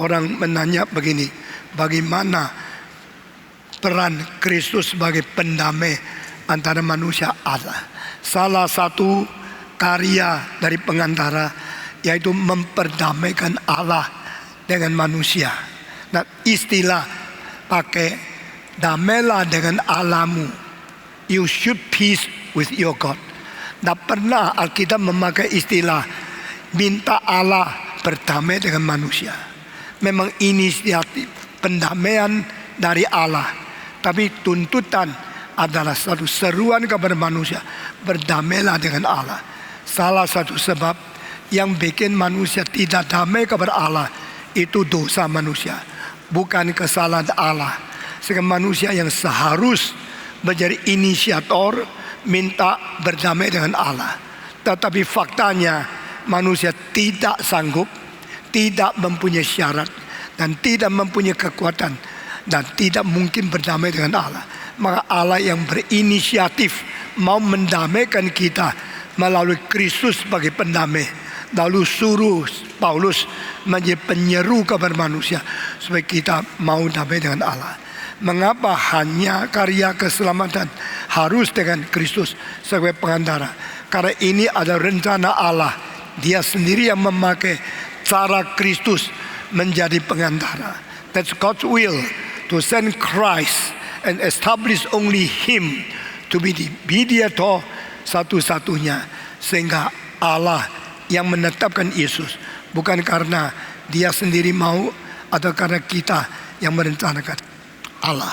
orang menanya begini, bagaimana peran Kristus sebagai pendamai antara manusia Allah? Salah satu karya dari pengantara yaitu memperdamaikan Allah dengan manusia. Nah, istilah pakai damailah dengan Allahmu. You should peace with your God. Nah, pernah Alkitab memakai istilah minta Allah berdamai dengan manusia. Memang inisiatif pendamaian dari Allah, tapi tuntutan adalah satu seruan kepada manusia, berdamailah dengan Allah. Salah satu sebab yang bikin manusia tidak damai kepada Allah itu dosa manusia, bukan kesalahan Allah. Sehingga manusia yang seharus menjadi inisiator minta berdamai dengan Allah, tetapi faktanya manusia tidak sanggup, tidak mempunyai syarat, dan tidak mempunyai kekuatan, dan tidak mungkin berdamai dengan Allah. Maka Allah yang berinisiatif mau mendamaikan kita melalui Kristus sebagai pendamai, lalu suruh Paulus menjadi penyeru kepada manusia supaya kita mau damai dengan Allah. Mengapa hanya karya keselamatan harus dengan Kristus sebagai pengantara? Karena ini adalah rencana Allah. Dia sendiri yang memakai cara Kristus menjadi pengantara. That's God's will, to send Christ and establish only Him to be the mediator satu-satunya. Sehingga Allah yang menetapkan Yesus, bukan karena Dia sendiri mau atau karena kita yang merencanakan. Allah,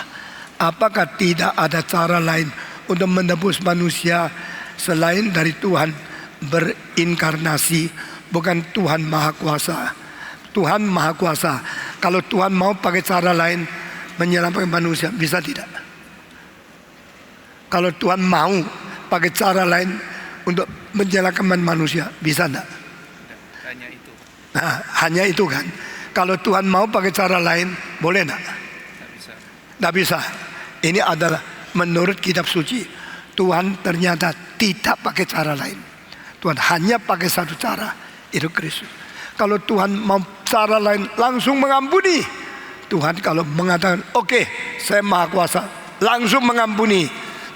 apakah tidak ada cara lain untuk menebus manusia selain dari Tuhan berinkarnasi? Bukan Tuhan Maha Kuasa. Tuhan Maha Kuasa. Kalau Tuhan mau pakai cara lain menyelamatkan manusia, bisa tidak? Kalau Tuhan mau pakai cara lain untuk menyelamatkan manusia, bisa tidak? Hanya itu. Nah, hanya itu kan. Kalau Tuhan mau pakai cara lain, boleh tidak? Tidak bisa. Ini adalah menurut kitab suci. Tuhan ternyata tidak pakai cara lain. Tuhan hanya pakai satu cara, itu Kristus. Kalau Tuhan mau cara lain, langsung mengampuni. Tuhan kalau mengatakan oke, saya Maha Kuasa, langsung mengampuni.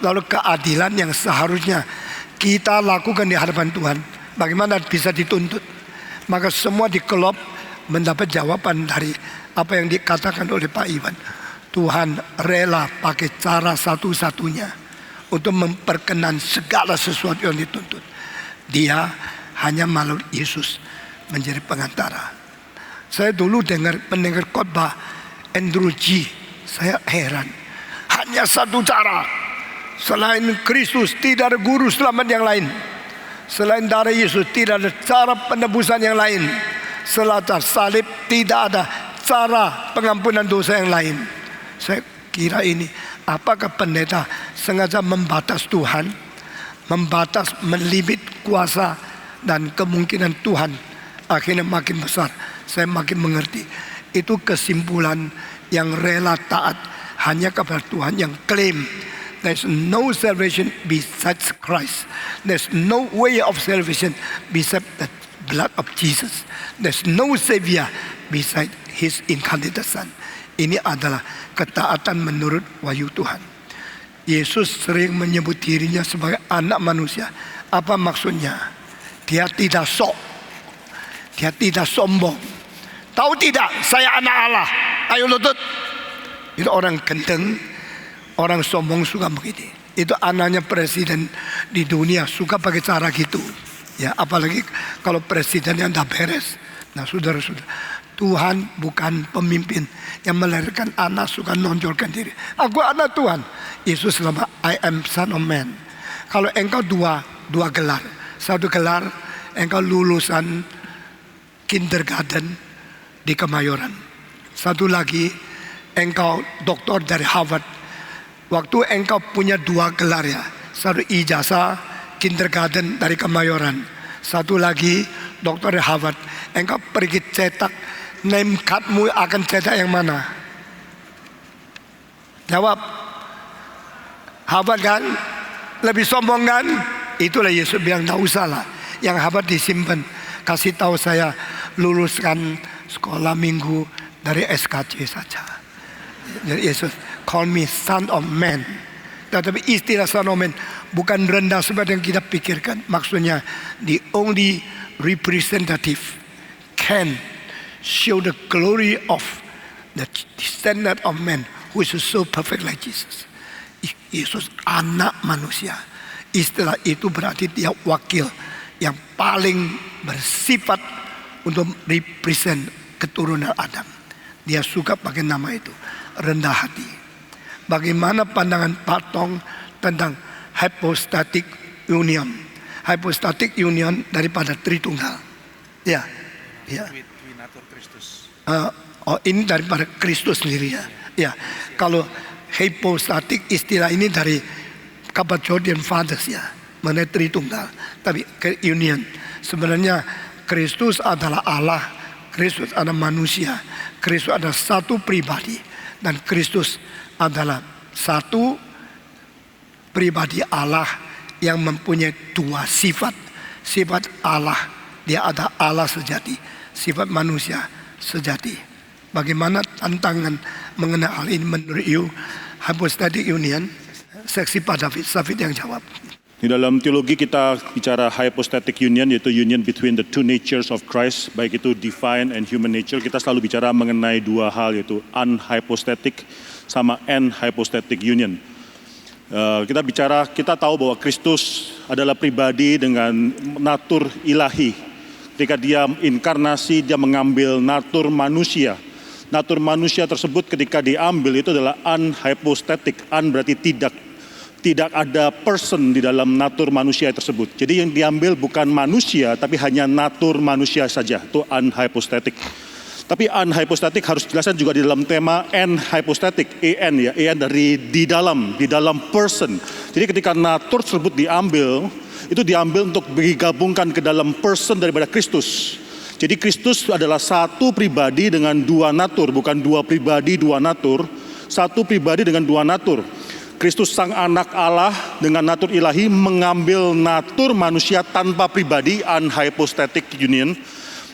Lalu keadilan yang seharusnya kita lakukan di hadapan Tuhan, bagaimana bisa dituntut? Maka semua dikelop mendapat jawaban dari apa yang dikatakan oleh Pak Iwan. Tuhan rela pakai cara satu-satunya untuk memperkenan segala sesuatu yang dituntut. Dia hanya melalui Yesus menjadi pengantara. Saya dulu mendengar khotbah Andrew G. Saya heran. Hanya satu cara. Selain Kristus tidak ada guru selamat yang lain. Selain darah Yesus tidak ada cara penebusan yang lain. Selain salib tidak ada cara pengampunan dosa yang lain. Saya kira ini, apakah pendeta sengaja membatas Tuhan, membatas, melimit kuasa dan kemungkinan Tuhan, akhirnya makin besar. Saya makin mengerti. Itu kesimpulan yang rela taat hanya kepada Tuhan yang klaim there's no salvation besides Christ. There's no way of salvation besides the blood of Jesus. There's no savior besides His incarnate Son. Ini adalah ketaatan menurut wahyu Tuhan. Yesus sering menyebut dirinya sebagai anak manusia. Apa maksudnya? Dia tidak sok. Dia tidak sombong. Tahu tidak, saya anak Allah. Ayo lutut. Itu orang gendeng, orang sombong suka begitu. Itu anaknya presiden di dunia suka pakai cara gitu. Ya, apalagi kalau presidennya tidak beres. Nah, saudara-saudara, Tuhan bukan pemimpin yang melahirkan anak suka nonjolkan diri. Aku anak Tuhan. Yesus selama I am son of man. Kalau engkau dua gelar. Satu gelar engkau lulusan kindergarten di Kemayoran. Satu lagi engkau doktor dari Harvard. Waktu engkau punya dua gelar ya. Satu ijazah kindergarten dari Kemayoran. Satu lagi doktor dari Harvard. Engkau pergi cetak, name cardmu akan cetak yang mana? Jawab. Harvard kan? Lebih sombong kan? Itulah Yesus bilang, tak usah lah. Yang Harvard disimpan. Kasih tahu saya luluskan sekolah minggu dari SKC saja. Jadi Yesus call me son of man. Tetapi istilah son of man bukan rendah seperti yang kita pikirkan. Maksudnya the only representative can show the glory of the standard of man who is so perfect like Jesus. Yesus anak manusia. Istilah itu berarti dia wakil yang paling bersifat untuk represent keturunan Adam. Dia suka pakai nama itu, rendah hati. Bagaimana pandangan Pak Tong tentang hypostatic union? Hypostatic union daripada Tritunggal. Ya, ya. Ini daripada Kristus sendiri ya. Ya, kalau hypostatic istilah ini dari Cappadocian Fathers ya, mengenai Tritunggal. Tapi ke union sebenarnya Kristus adalah Allah, Kristus adalah manusia, Kristus adalah satu pribadi, dan Kristus adalah satu pribadi Allah yang mempunyai dua sifat. Sifat Allah, dia ada Allah sejati, sifat manusia sejati. Bagaimana tantangan mengenai hal ini menurut you? Hypostatic union, seksi Pak David, Safid yang jawab. Di dalam teologi kita bicara hypostatic union, yaitu union between the two natures of Christ, baik itu divine and human nature. Kita selalu bicara mengenai dua hal, yaitu unhypostatic sama anhypostatic union. Kita tahu bahwa Kristus adalah pribadi dengan natur ilahi. Ketika dia inkarnasi, dia mengambil natur manusia. Natur manusia tersebut ketika diambil itu adalah unhypostatic. Un berarti tidak ada person di dalam natur manusia tersebut. Jadi yang diambil bukan manusia, tapi hanya natur manusia saja. Itu unhypostatic. Tapi unhypostatic harus dijelaskan juga di dalam tema anhypostatic. En ya, en dari di dalam person. Jadi ketika natur tersebut diambil, itu diambil untuk digabungkan ke dalam person daripada Kristus. Jadi Kristus adalah satu pribadi dengan dua natur, bukan dua pribadi dua natur, satu pribadi dengan dua natur. Kristus sang anak Allah dengan natur ilahi mengambil natur manusia tanpa pribadi, unhypostatic union,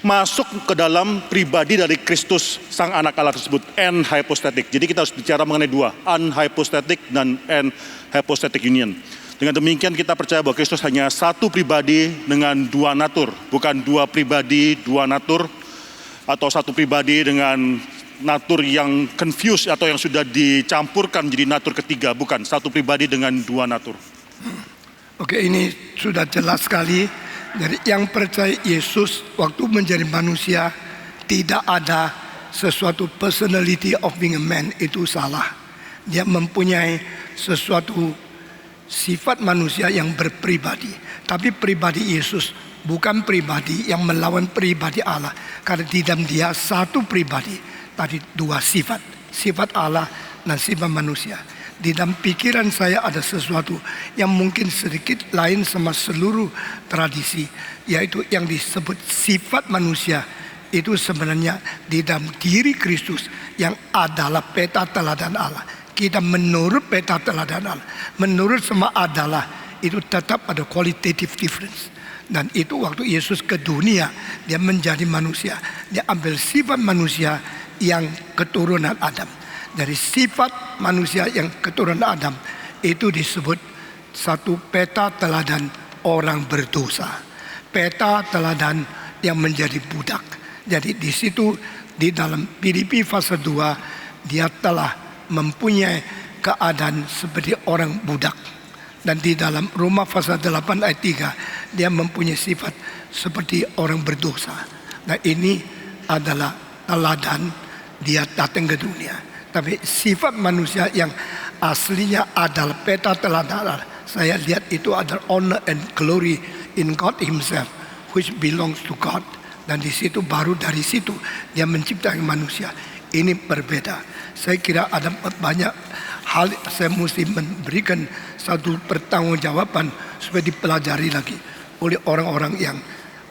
masuk ke dalam pribadi dari Kristus sang anak Allah tersebut, anhypostatic. Jadi kita harus bicara mengenai dua, unhypostatic dan anhypostatic union. Dengan demikian kita percaya bahwa Kristus hanya satu pribadi dengan dua natur, bukan dua pribadi dua natur, atau satu pribadi dengan natur yang confused atau yang sudah dicampurkan menjadi natur ketiga, bukan, satu pribadi dengan dua natur. Oke, ini sudah jelas sekali. Jadi yang percaya Yesus waktu menjadi manusia tidak ada sesuatu personality of being a man, itu salah. Dia mempunyai sesuatu sifat manusia yang berpribadi. Tapi pribadi Yesus bukan pribadi yang melawan pribadi Allah. Karena di dalam dia satu pribadi, tadi dua sifat. Sifat Allah dan sifat manusia. Di dalam pikiran saya ada sesuatu yang mungkin sedikit lain sama seluruh tradisi. Yaitu yang disebut sifat manusia. Itu sebenarnya di dalam diri Kristus yang adalah peta teladan Allah. Kita menurut peta teladan Allah, menurut semua adalah itu tetap ada qualitative difference. Dan itu waktu Yesus ke dunia, dia menjadi manusia. Dia ambil sifat manusia yang keturunan Adam. Dari sifat manusia yang keturunan Adam, itu disebut satu peta teladan orang berdosa. Peta teladan yang menjadi budak. Jadi di situ di dalam Filipi fase 2, dia telah mempunyai keadaan seperti orang budak. Dan di dalam Roma pasal 8 ayat 3, dia mempunyai sifat seperti orang berdosa. Nah ini adalah teladan dia datang ke dunia. Tapi sifat manusia yang aslinya adalah peta teladan, saya lihat itu adalah honor and glory in God himself, which belongs to God. Dan di situ baru dari situ dia menciptakan manusia. Ini berbeda. Saya kira ada banyak hal saya mesti memberikan satu pertanggungjawaban supaya dipelajari lagi oleh orang-orang yang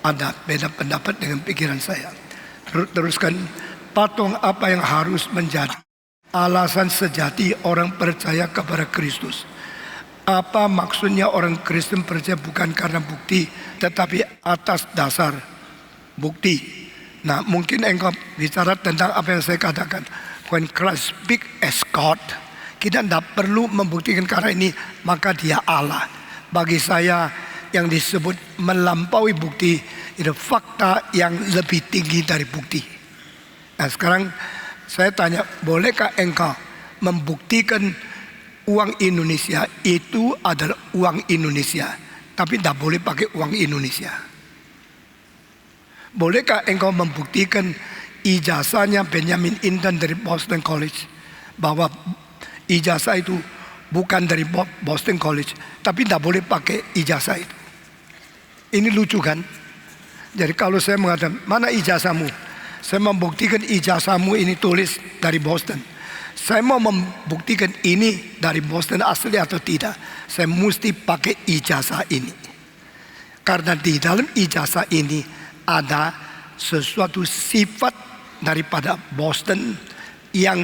ada beda pendapat dengan pikiran saya. Teruskan, patung apa yang harus menjadi alasan sejati orang percaya kepada Kristus? Apa maksudnya orang Kristen percaya bukan karena bukti, tetapi atas dasar bukti? Nah, mungkin engkau bicara tentang apa yang saya katakan. When Christ speak as God, kita tidak perlu membuktikan karena ini maka dia Allah. Bagi saya yang disebut melampaui bukti itu fakta yang lebih tinggi dari bukti. Nah, sekarang saya tanya, bolehkah engkau membuktikan uang Indonesia itu adalah uang Indonesia, tapi tidak boleh pakai uang Indonesia? Bolehkah engkau membuktikan ijazahnya Benjamin Intan dari Boston College bahwa ijazah itu bukan dari Boston College, tapi tidak boleh pakai ijazah itu? Ini lucu kan? Jadi kalau saya mengatakan, mana ijazahmu? Saya membuktikan ijazahmu ini tulis dari Boston. Saya mau membuktikan ini dari Boston asli atau tidak, saya mesti pakai ijazah ini. Karena di dalam ijazah ini ada sesuatu sifat daripada Boston yang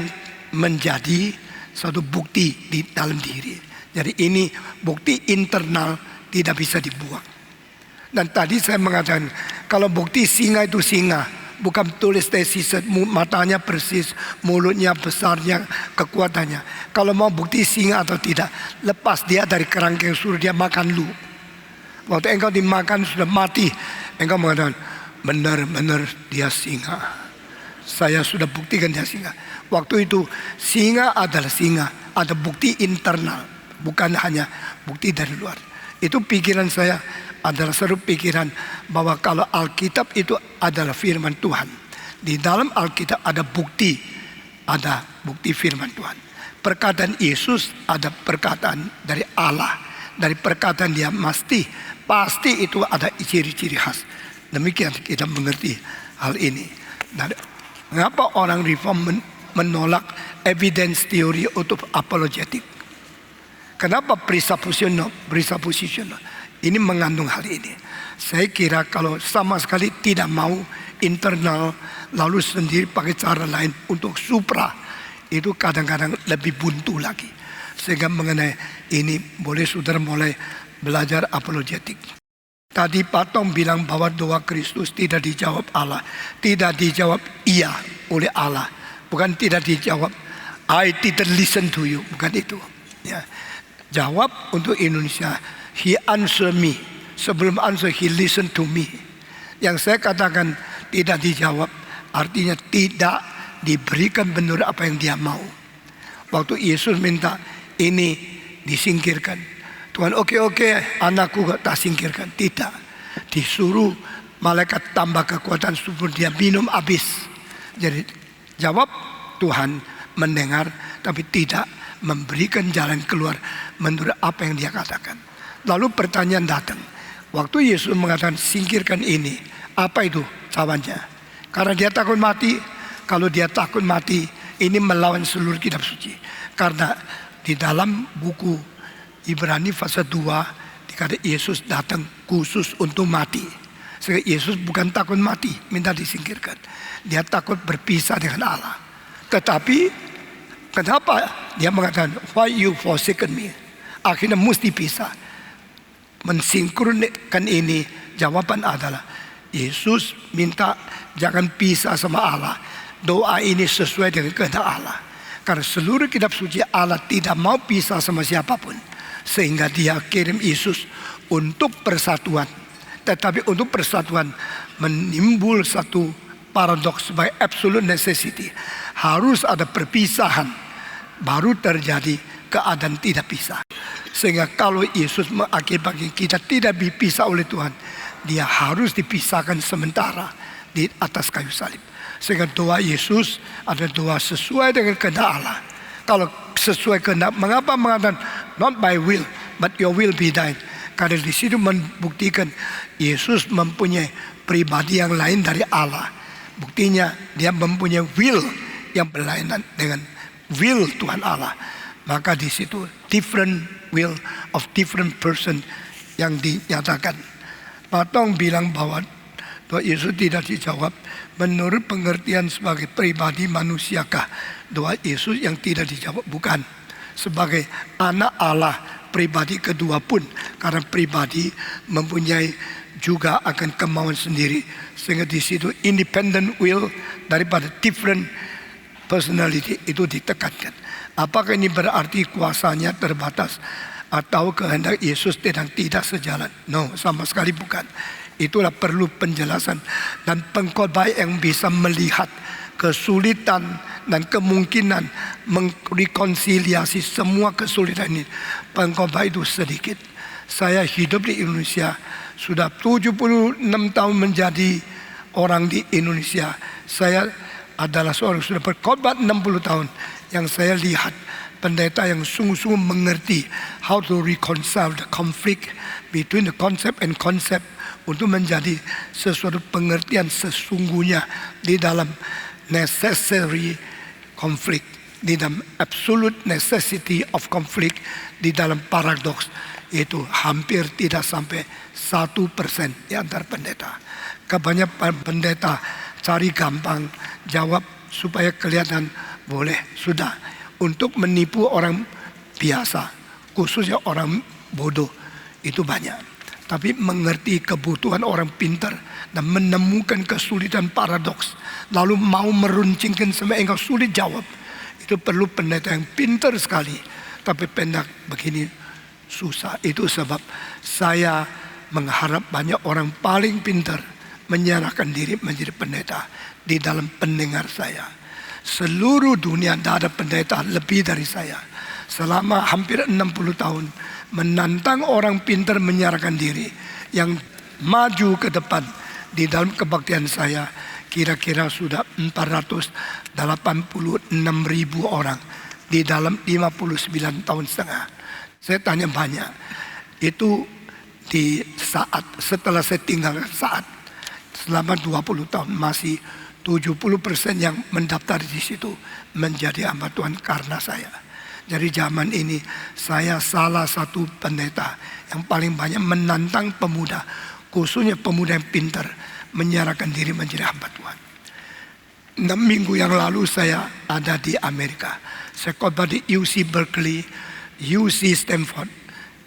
menjadi suatu bukti di dalam diri. Jadi ini bukti internal, tidak bisa dibuang. Dan tadi saya mengatakan, kalau bukti singa itu singa, bukan tulis tesis, matanya persis, mulutnya besarnya, kekuatannya. Kalau mau bukti singa atau tidak, lepas dia dari kerangkeng, suruh dia makan lu. Waktu engkau dimakan sudah mati, engkau mengatakan, benar-benar dia singa. Saya sudah buktikan dia singa. Waktu itu singa adalah singa, ada bukti internal, bukan hanya bukti dari luar. Itu pikiran saya adalah seru pikiran bahwa kalau Alkitab itu adalah firman Tuhan, di dalam Alkitab ada bukti firman Tuhan. Perkataan Yesus ada perkataan dari Allah, dari perkataan dia pasti itu ada ciri-ciri khas. Demikian kita mengerti hal ini. Dan mengapa orang Reform menolak evidence theory untuk apologetik? Kenapa presuppositional? Ini mengandung hal ini. Saya kira kalau sama sekali tidak mau internal, lalu sendiri pakai cara lain untuk supra, itu kadang-kadang lebih buntu lagi. Sehingga mengenai ini boleh saudara mulai belajar apologetik. Tadi Pak Tom bilang bahwa doa Kristus tidak dijawab Allah, tidak dijawab iya oleh Allah, bukan tidak dijawab I didn't listen to you, bukan itu. Ya. Jawab untuk Indonesia, He answer me. Sebelum answer, He listen to me. Yang saya katakan tidak dijawab, artinya tidak diberikan benar apa yang dia mau. Waktu Yesus minta ini disingkirkan, Tuhan oke, anakku tak singkirkan. Tidak, disuruh malaikat tambah kekuatan supaya dia minum habis. Jadi jawab Tuhan mendengar, tapi tidak memberikan jalan keluar menurut apa yang dia katakan. Lalu pertanyaan datang. Waktu Yesus mengatakan singkirkan ini, apa itu jawabannya? Karena dia takut mati. Kalau dia takut mati, ini melawan seluruh kitab suci. Karena di dalam buku Ibrani pasal 2 dikatakan Yesus datang khusus untuk mati. Sehingga Yesus bukan takut mati, minta disingkirkan. Dia takut berpisah dengan Allah. Tetapi kenapa dia mengatakan why you forsaken me? Akhirnya mesti pisah. Mensinkronkan ini, jawaban adalah Yesus minta jangan pisah sama Allah. Doa ini sesuai dengan kehendak Allah. Karena seluruh kitab suci Allah tidak mau pisah sama siapapun, sehingga dia kirim Yesus untuk persatuan. Tetapi untuk persatuan menimbul satu paradoks sebagai absolute necessity. Harus ada perpisahan, baru terjadi keadaan tidak pisah. Sehingga kalau Yesus mengakibatkan kita tidak dipisah oleh Tuhan, dia harus dipisahkan sementara di atas kayu salib. Sehingga doa Yesus adalah doa sesuai dengan kehendak Allah. Kalau sesuai kehendak, mengapa mengatakan not by will, but your will be done? Karena di situ membuktikan Yesus mempunyai pribadi yang lain dari Allah. Buktinya dia mempunyai will yang berlainan dengan will Tuhan Allah. Maka di situ different will of different person yang dinyatakan. Patong bilang bahwa doa Yesus tidak dijawab menurut pengertian sebagai pribadi manusiakah doa Yesus yang tidak dijawab? Bukan. Sebagai anak Allah pribadi kedua pun, karena pribadi mempunyai juga akan kemauan sendiri, sehingga di situ independent will daripada different personality itu ditekankan. Apakah ini berarti kuasanya terbatas atau kehendak Yesus tidak sejalan? No, sama sekali bukan. Itulah perlu penjelasan dan pengkhotbah yang bisa melihat kesulitan dan kemungkinan merekonsiliasi semua kesulitan ini. Pengkhotbah itu sedikit. Saya hidup di Indonesia sudah 76 tahun menjadi orang di Indonesia. Saya adalah seorang sudah berkhotbah 60 tahun. Yang saya lihat pendeta yang sungguh-sungguh mengerti how to reconcile the conflict between the concept and concept untuk menjadi sesuatu pengertian sesungguhnya di dalam necessary conflict, di dalam absolute necessity of conflict, di dalam paradoks. Itu hampir tidak sampai 1% di antara pendeta. Kebanyakan pendeta cari gampang jawab supaya kelihatan boleh, sudah, untuk menipu orang biasa, khususnya orang bodoh, itu banyak. Tapi mengerti kebutuhan orang pintar dan menemukan kesulitan paradoks, lalu mau meruncingkan sampai engkau sulit jawab, itu perlu pendeta yang pintar sekali. Tapi pendeta begini susah. Itu sebab saya mengharap banyak orang paling pintar menyerahkan diri menjadi pendeta di dalam pendengar saya. Seluruh dunia tidak ada pendeta lebih dari saya. Selama hampir 60 tahun menantang orang pintar menyerahkan diri, yang maju ke depan di dalam kebaktian saya kira-kira sudah 486.000 orang di dalam 59 tahun setengah. Saya tanya banyak, itu di saat setelah saya tinggal saat selama 20 tahun masih 70% yang mendaftar di situ menjadi hamba Tuhan karena saya. Jadi zaman ini saya salah satu pendeta yang paling banyak menantang pemuda, khususnya pemuda yang pintar, menyerahkan diri menjadi hamba Tuhan. 6 minggu yang lalu saya ada di Amerika. Saya khotbah di UC Berkeley, UC Stanford,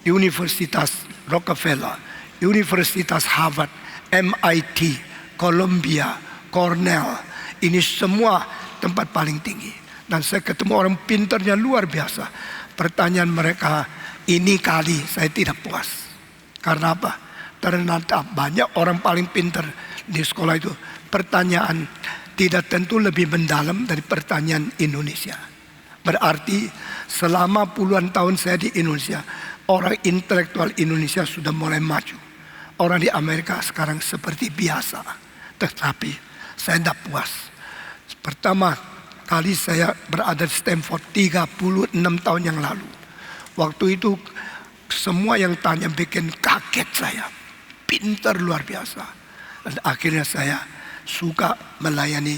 Universitas Rockefeller, Universitas Harvard, MIT, Columbia, Cornell. Ini semua tempat paling tinggi. Dan saya ketemu orang pintarnya luar biasa. Pertanyaan mereka ini kali saya tidak puas. Karena apa? Ternyata banyak orang paling pintar di sekolah itu. Pertanyaan tidak tentu lebih mendalam dari pertanyaan Indonesia. Berarti selama puluhan tahun saya di Indonesia, orang intelektual Indonesia sudah mulai maju. Orang di Amerika sekarang seperti biasa. Tetapi saya tidak puas. Pertama kali saya berada di Stanford 36 tahun yang lalu. Waktu itu semua yang tanya bikin kaget saya. Pintar luar biasa. Dan akhirnya saya suka melayani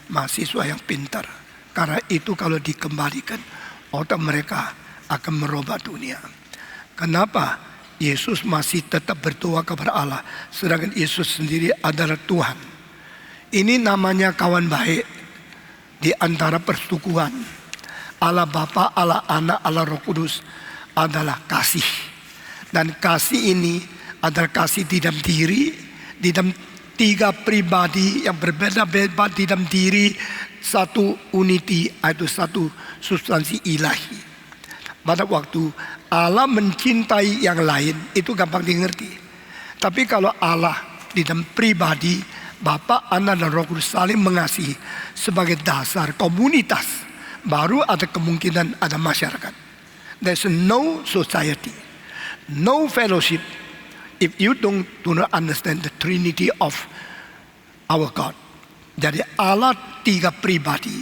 mahasiswa yang pintar. Karena itu kalau dikembalikan, otak mereka akan merubah dunia. Kenapa Yesus masih tetap berdoa kepada Allah, sedangkan Yesus sendiri adalah Tuhan? Ini namanya kawan baik di antara persetukuhan. Allah Bapa, Allah Anak, Allah Roh Kudus adalah kasih. Dan kasih ini adalah kasih di dalam diri, di dalam tiga pribadi yang berbeda-beda di dalam diri, satu unity, itu satu substansi ilahi. Pada waktu Allah mencintai yang lain, itu gampang dimengerti. Tapi kalau Allah di dalam pribadi, Bapa, Anak, dan Roh Kudus saling mengasihi sebagai dasar komunitas, baru ada kemungkinan ada masyarakat. There's no society, no fellowship, if you do not understand the Trinity of our God. Jadi Allah tiga pribadi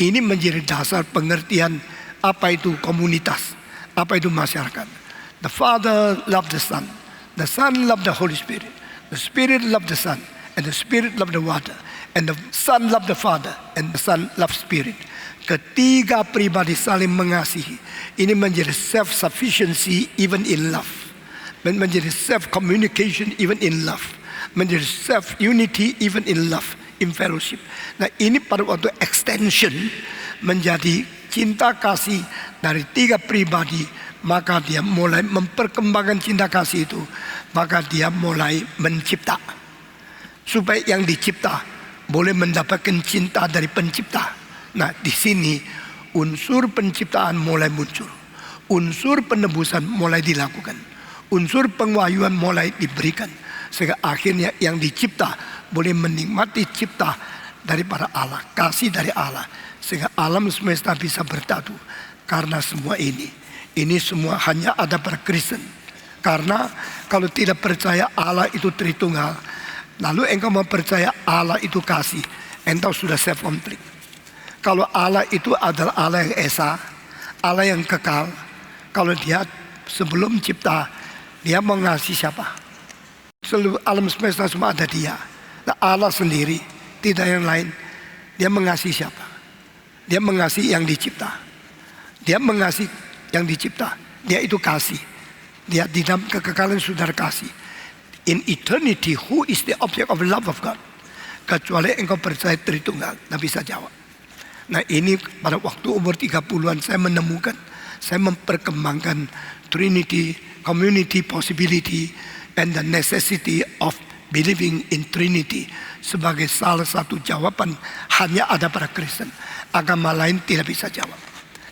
ini menjadi dasar pengertian apa itu komunitas, apa itu masyarakat. The Father loved the Son, the Son loved the Holy Spirit, the Spirit loved the Son, and the Spirit loved the water, and the Son loved the Father, and the Son loved Spirit. Ketiga pribadi saling mengasihi. Ini menjadi self-sufficiency even in love. Menjadi self-communication even in love. Menjadi self-unity even in love, in fellowship. Nah ini pada waktu extension menjadi cinta kasih dari tiga pribadi. Maka dia mulai memperkembangkan cinta kasih itu maka dia mulai mencipta. Supaya yang dicipta boleh mendapatkan cinta dari pencipta. Nah, di sini unsur penciptaan mulai muncul. Unsur penebusan mulai dilakukan. Unsur pengahyuan mulai diberikan. Sehingga akhirnya yang dicipta boleh menikmati cipta daripada Allah, kasih dari Allah. Sehingga alam semesta bisa bertatu. Karena semua ini semua hanya ada pada Kristen. Karena kalau tidak percaya Allah itu Tritunggal, lalu engkau mempercaya Allah itu kasih, engkau sudah self complete. Kalau Allah itu adalah Allah yang esa, Allah yang kekal, kalau dia sebelum cipta, dia mengasihi siapa? Seluruh alam semesta semua ada dia. Nah, Allah sendiri, tidak yang lain. Dia mengasihi siapa? Dia mengasihi yang dicipta. Dia mengasihi yang dicipta. Dia itu kasih. Dia di dalam kekekalan sudah kasih. In eternity, who is the object of love of God? Kecuali engkau percaya Tritunggal, tidak bisa jawab. Nah, ini pada waktu umur 30-an saya menemukan, saya memperkembangkan Trinity, community possibility, and the necessity of believing in Trinity sebagai salah satu jawaban hanya ada pada Kristen. Agama lain tidak bisa jawab.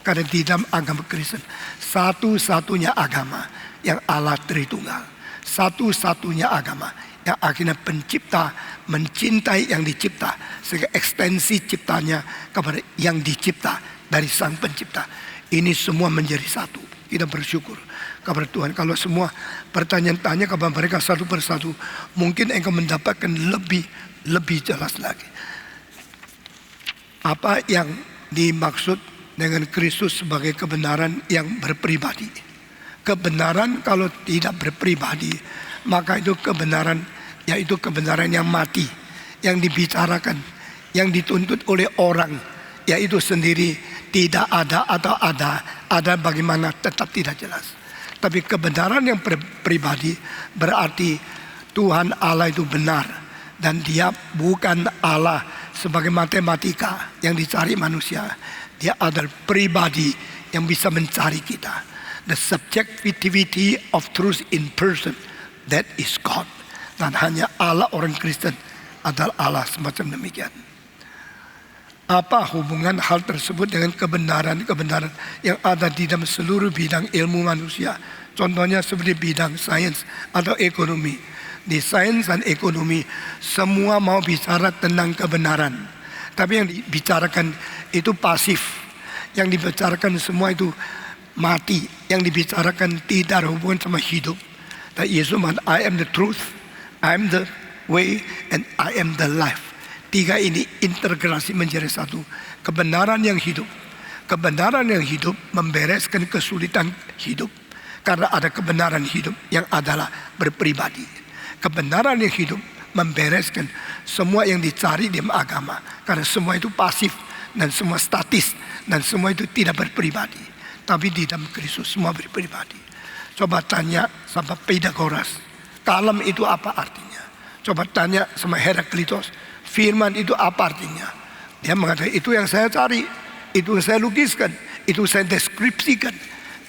Karena di dalam agama Kristen, satu-satunya agama yang Allah Tritunggal. Satu-satunya agama yang akhirnya pencipta mencintai yang dicipta. Sehingga ekstensi ciptanya kepada yang dicipta dari sang pencipta. Ini semua menjadi satu. Kita bersyukur kepada Tuhan. Kalau semua pertanyaan tanya kepada mereka satu persatu, mungkin engkau mendapatkan lebih jelas lagi. Apa yang dimaksud dengan Kristus sebagai kebenaran yang berpribadi? Kebenaran kalau tidak berpribadi, maka itu kebenaran, yaitu kebenaran yang mati, yang dibicarakan, yang dituntut oleh orang, yaitu sendiri tidak ada atau ada bagaimana tetap tidak jelas. Tapi kebenaran yang pribadi berarti Tuhan Allah itu benar. Dan dia bukan Allah sebagai matematika yang dicari manusia. Dia adalah pribadi yang bisa mencari kita. The subjectivity of truth in person, that is God. Dan hanya Allah orang Kristen adalah Allah semacam demikian. Apa hubungan hal tersebut dengan kebenaran-kebenaran yang ada di dalam seluruh bidang ilmu manusia? Contohnya seperti bidang sains atau ekonomi. Di sains dan ekonomi semua mau bicara tentang kebenaran. Tapi yang dibicarakan itu pasif. Yang dibicarakan semua itu mati. Yang dibicarakan tidak ada hubungan sama hidup. Dan Yesus mengatakan, I am the truth, I am the way, and I am the life. Tiga ini integrasi menjadi satu. Kebenaran yang hidup. Kebenaran yang hidup membereskan kesulitan hidup. Karena ada kebenaran hidup yang adalah berpribadi. Kebenaran yang hidup membereskan semua yang dicari di agama. Karena semua itu pasif dan semua statis. Dan semua itu tidak berpribadi. Tapi di dalam Kristus semua berpribadi. Coba tanya sama Pythagoras, kalam itu apa artinya? Coba tanya sama Heraklitos, firman itu apa artinya? Dia mengatakan itu yang saya cari, itu yang saya lukiskan, itu saya deskripsikan.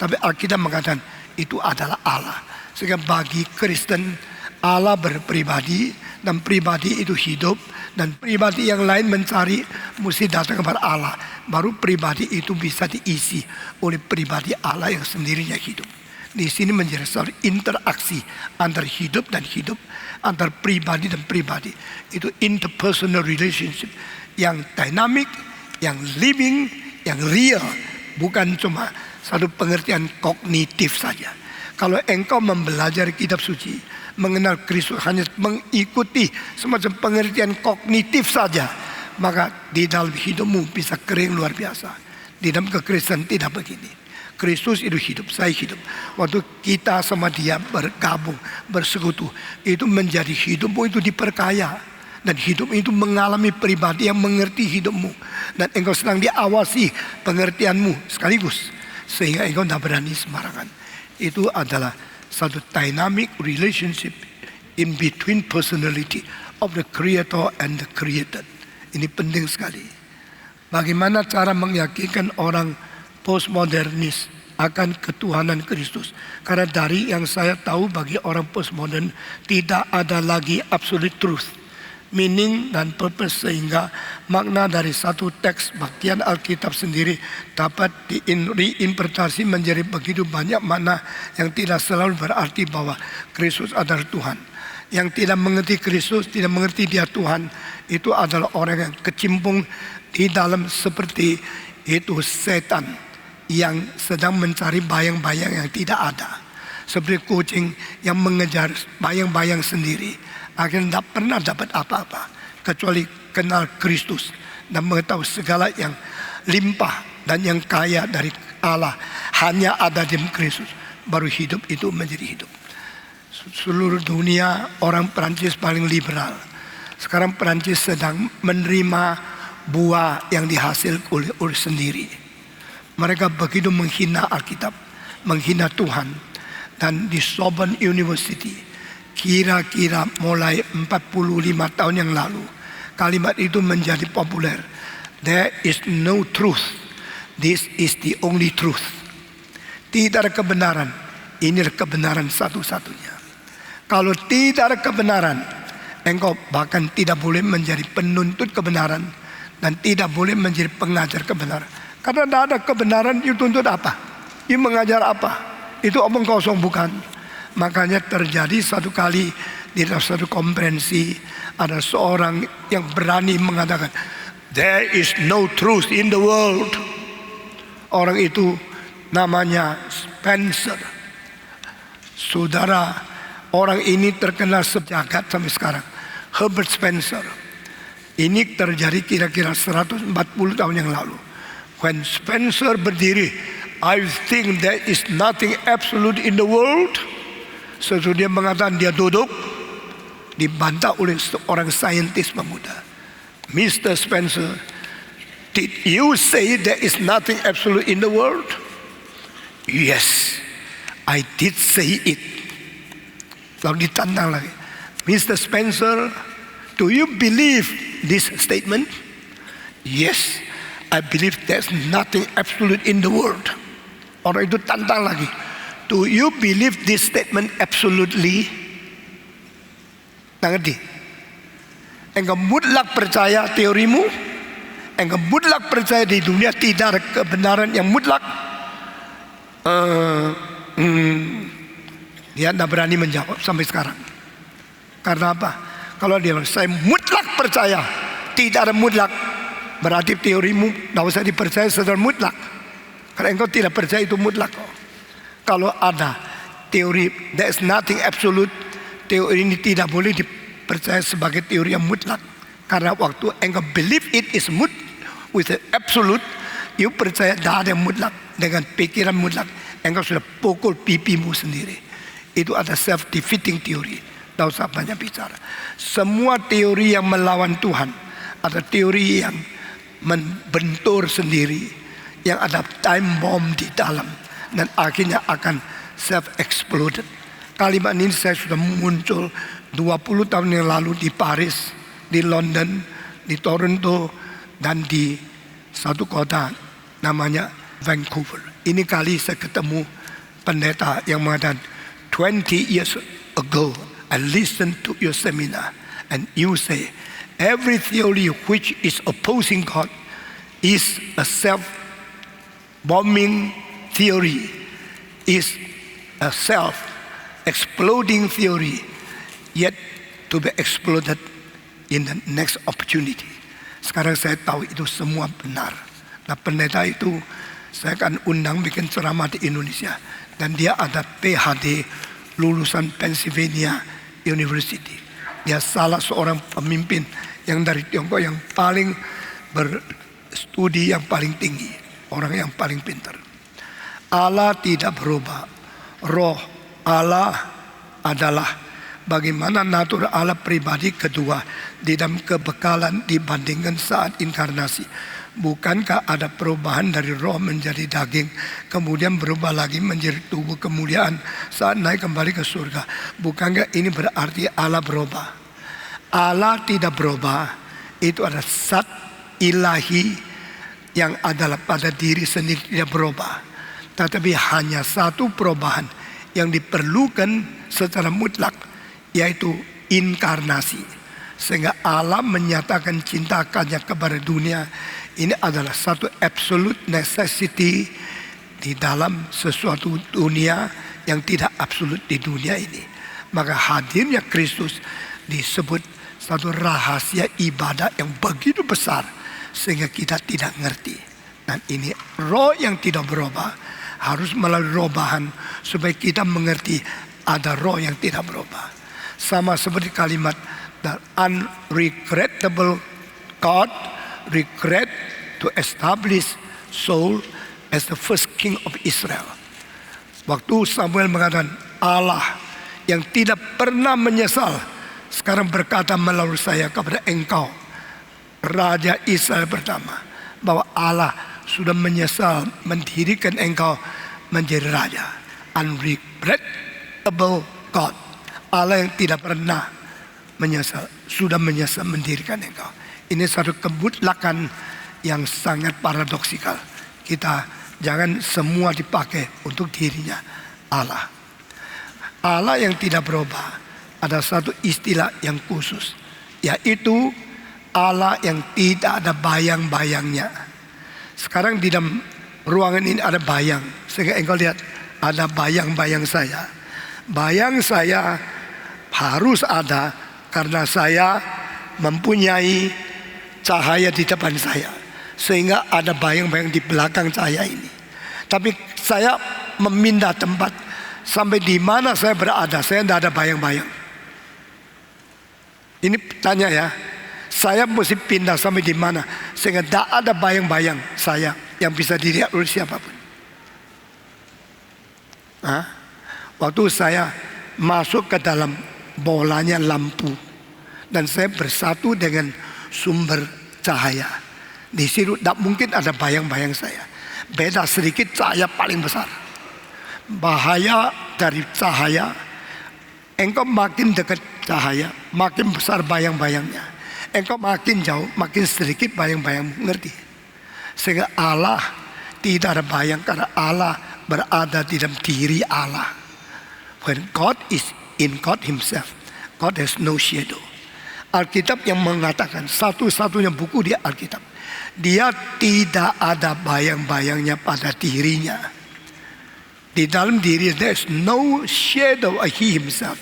Tapi Alkitab mengatakan itu adalah Allah. Sehingga bagi Kristen Allah berpribadi dan pribadi itu hidup. Dan pribadi yang lain mencari mesti datang kepada Allah. Baru pribadi itu bisa diisi oleh pribadi Allah yang sendirinya hidup. Di sini menjadi satu interaksi antara hidup dan hidup, antara pribadi dan pribadi. Itu interpersonal relationship yang dynamic, yang living, yang real. Bukan cuma satu pengertian kognitif saja. Kalau engkau mempelajari kitab suci, mengenal Kristus hanya mengikuti semacam pengertian kognitif saja, maka di dalam hidupmu bisa kering luar biasa. Di dalam kekristenan tidak begini. Kristus itu hidup, saya hidup. Waktu kita sama dia bergabung, bersekutu, itu menjadi hidupmu itu diperkaya. Dan hidup itu mengalami pribadi yang mengerti hidupmu. Dan engkau sedang diawasi pengertianmu sekaligus. Sehingga engkau tidak berani sembarangan. Itu adalah satu dynamic relationship in between personality of the creator and the created. Ini penting sekali. Bagaimana cara meyakinkan orang postmodernis akan ketuhanan Kristus. Karena dari yang saya tahu bagi orang postmodern tidak ada lagi absolute truth, meaning dan purpose, sehingga makna dari satu teks bagian Alkitab sendiri dapat diinterpretasi menjadi begitu banyak makna yang tidak selalu berarti bahwa Kristus adalah Tuhan. Yang tidak mengerti Kristus, tidak mengerti Dia Tuhan, itu adalah orang yang kecimpung di dalam seperti itu setan yang sedang mencari bayang-bayang yang tidak ada. Seperti kucing yang mengejar bayang-bayang sendiri, akhirnya tidak pernah dapat apa-apa kecuali kenal Kristus dan mengetahui segala yang limpah dan yang kaya dari Allah hanya ada di Kristus, baru hidup itu menjadi hidup. Seluruh dunia orang Perancis paling liberal. Sekarang Perancis sedang menerima buah yang dihasilkan oleh sendiri. Mereka begitu menghina Alkitab, menghina Tuhan. Dan di Sorbonne University, kira-kira mulai 45 tahun yang lalu, kalimat itu menjadi populer. There is no truth, this is the only truth. Tidak ada kebenaran, inilah kebenaran satu-satunya. Kalau tidak ada kebenaran, engkau bahkan tidak boleh menjadi penuntut kebenaran dan tidak boleh menjadi pengajar kebenaran. Karena tidak ada kebenaran, you tuntut apa? You mengajar apa? Itu omong kosong, bukan? Makanya terjadi satu kali di dalam satu konferensi, ada seorang yang berani mengatakan, there is no truth in the world. Orang itu namanya Spencer. Saudara, orang ini terkenal sejagat sampai sekarang, Herbert Spencer. Ini terjadi kira-kira 140 tahun yang lalu. When Spencer berdiri, I think there is nothing absolute in the world. Sesudah dia mengatakan, dia duduk, dibantah oleh seorang saintis pemuda. Mr. Spencer, did you say there is nothing absolute in the world? Yes, I did say it. Lalu ditantang lagi, Mr. Spencer, do you believe this statement? Yes, I believe there's nothing absolute in the world. Orang itu tantang lagi, do you believe this statement absolutely? Tak ngerti. Engkau mutlak percaya teorimu, engkau mutlak percaya di dunia tidak ada kebenaran yang mutlak. Dia tidak berani menjawab sampai sekarang. Karena apa? Kalau dia bilang, saya mutlak percaya tidak ada mutlak, berarti teorimu tidak usah dipercaya secara mutlak. Karena engkau tidak percaya itu mutlak. Kalau ada teori there is nothing absolute, teori ini tidak boleh dipercaya sebagai teori yang mutlak. Karena waktu engkau believe it is with the absolute, you percaya tidak ada yang mutlak. Dengan pikiran mutlak, engkau sudah pukul pipimu sendiri. Itu ada self-defeating teori. Tidak usah banyak bicara. Semua teori yang melawan Tuhan, ada teori yang membentur sendiri, yang ada time bomb di dalam, dan akhirnya akan self-exploded. Kalimat ini saya sudah muncul 20 tahun yang lalu di Paris, di London, di Toronto, dan di satu kota namanya Vancouver. Ini kali saya ketemu pendeta yang mengatakan, 20 years ago I listened to your seminar and you say every theory which is opposing God is a self-bombing theory, is a self-exploding theory, yet to be exploded in the next opportunity. Sekarang saya tahu itu semua benar. Nah, pendeta itu saya akan undang bikin ceramah di Indonesia, dan dia ada PhD lulusan Pennsylvania University. Dia salah seorang pemimpin yang dari Tiongkok yang paling berstudi, yang paling tinggi, orang yang paling pintar. Allah tidak berubah. Roh Allah adalah bagaimana natur Allah pribadi kedua di dalam kebekalan dibandingkan saat inkarnasi. Bukankah ada perubahan dari roh menjadi daging, kemudian berubah lagi menjadi tubuh kemuliaan saat naik kembali ke surga? Bukankah ini berarti Allah berubah? Allah tidak berubah. Itu adalah zat ilahi yang adalah pada diri sendiri tidak berubah. Tetapi hanya satu perubahan yang diperlukan secara mutlak, yaitu inkarnasi. Sehingga Allah menyatakan cintakannya kepada dunia. Ini adalah satu absolute necessity di dalam sesuatu dunia yang tidak absolut di dunia ini. Maka hadirnya Kristus disebut satu rahasia ibadah yang begitu besar sehingga kita tidak ngerti. Dan ini roh yang tidak berubah harus melalui perubahan supaya kita mengerti ada roh yang tidak berubah. Sama seperti kalimat the unregrettable God regret to establish Saul as the first king of Israel. Waktu Samuel mengatakan Allah yang tidak pernah menyesal sekarang berkata melalui saya kepada engkau Raja Israel pertama, bahwa Allah sudah menyesal mendirikan engkau menjadi raja. Unregrettable God, Allah yang tidak pernah menyesal, sudah menyesal mendirikan engkau. Ini satu kemutlakan yang sangat paradoksikal. Kita jangan semua dipakai untuk dirinya Allah. Allah yang tidak berubah ada satu istilah yang khusus, yaitu Allah yang tidak ada bayang-bayangnya. Sekarang di dalam ruangan ini ada bayang, sehingga engkau lihat ada bayang-bayang saya. Bayang saya harus ada karena saya mempunyai cahaya di depan saya, sehingga ada bayang-bayang di belakang saya ini. Tapi saya memindah tempat sampai di mana saya berada, saya tidak ada bayang-bayang. Ini tanya ya, saya mesti pindah sampai di mana sehingga tidak ada bayang-bayang saya yang bisa dilihat oleh siapapun. Waktu saya masuk ke dalam bolanya lampu dan saya bersatu dengan sumber cahaya, di situ tidak mungkin ada bayang-bayang saya. Beda sedikit cahaya paling besar. Bahaya dari cahaya, engkau makin dekat cahaya, makin besar bayang-bayangnya. Engkau makin jauh, makin sedikit bayang-bayang, ngerti? Sehingga Allah tidak ada bayang karena Allah berada di dalam diri Allah. When God is in God Himself, God has no shadow. Alkitab yang mengatakan, satu-satunya buku di Alkitab, dia tidak ada bayang-bayangnya pada dirinya. Di dalam diri there is no shadow of He Himself.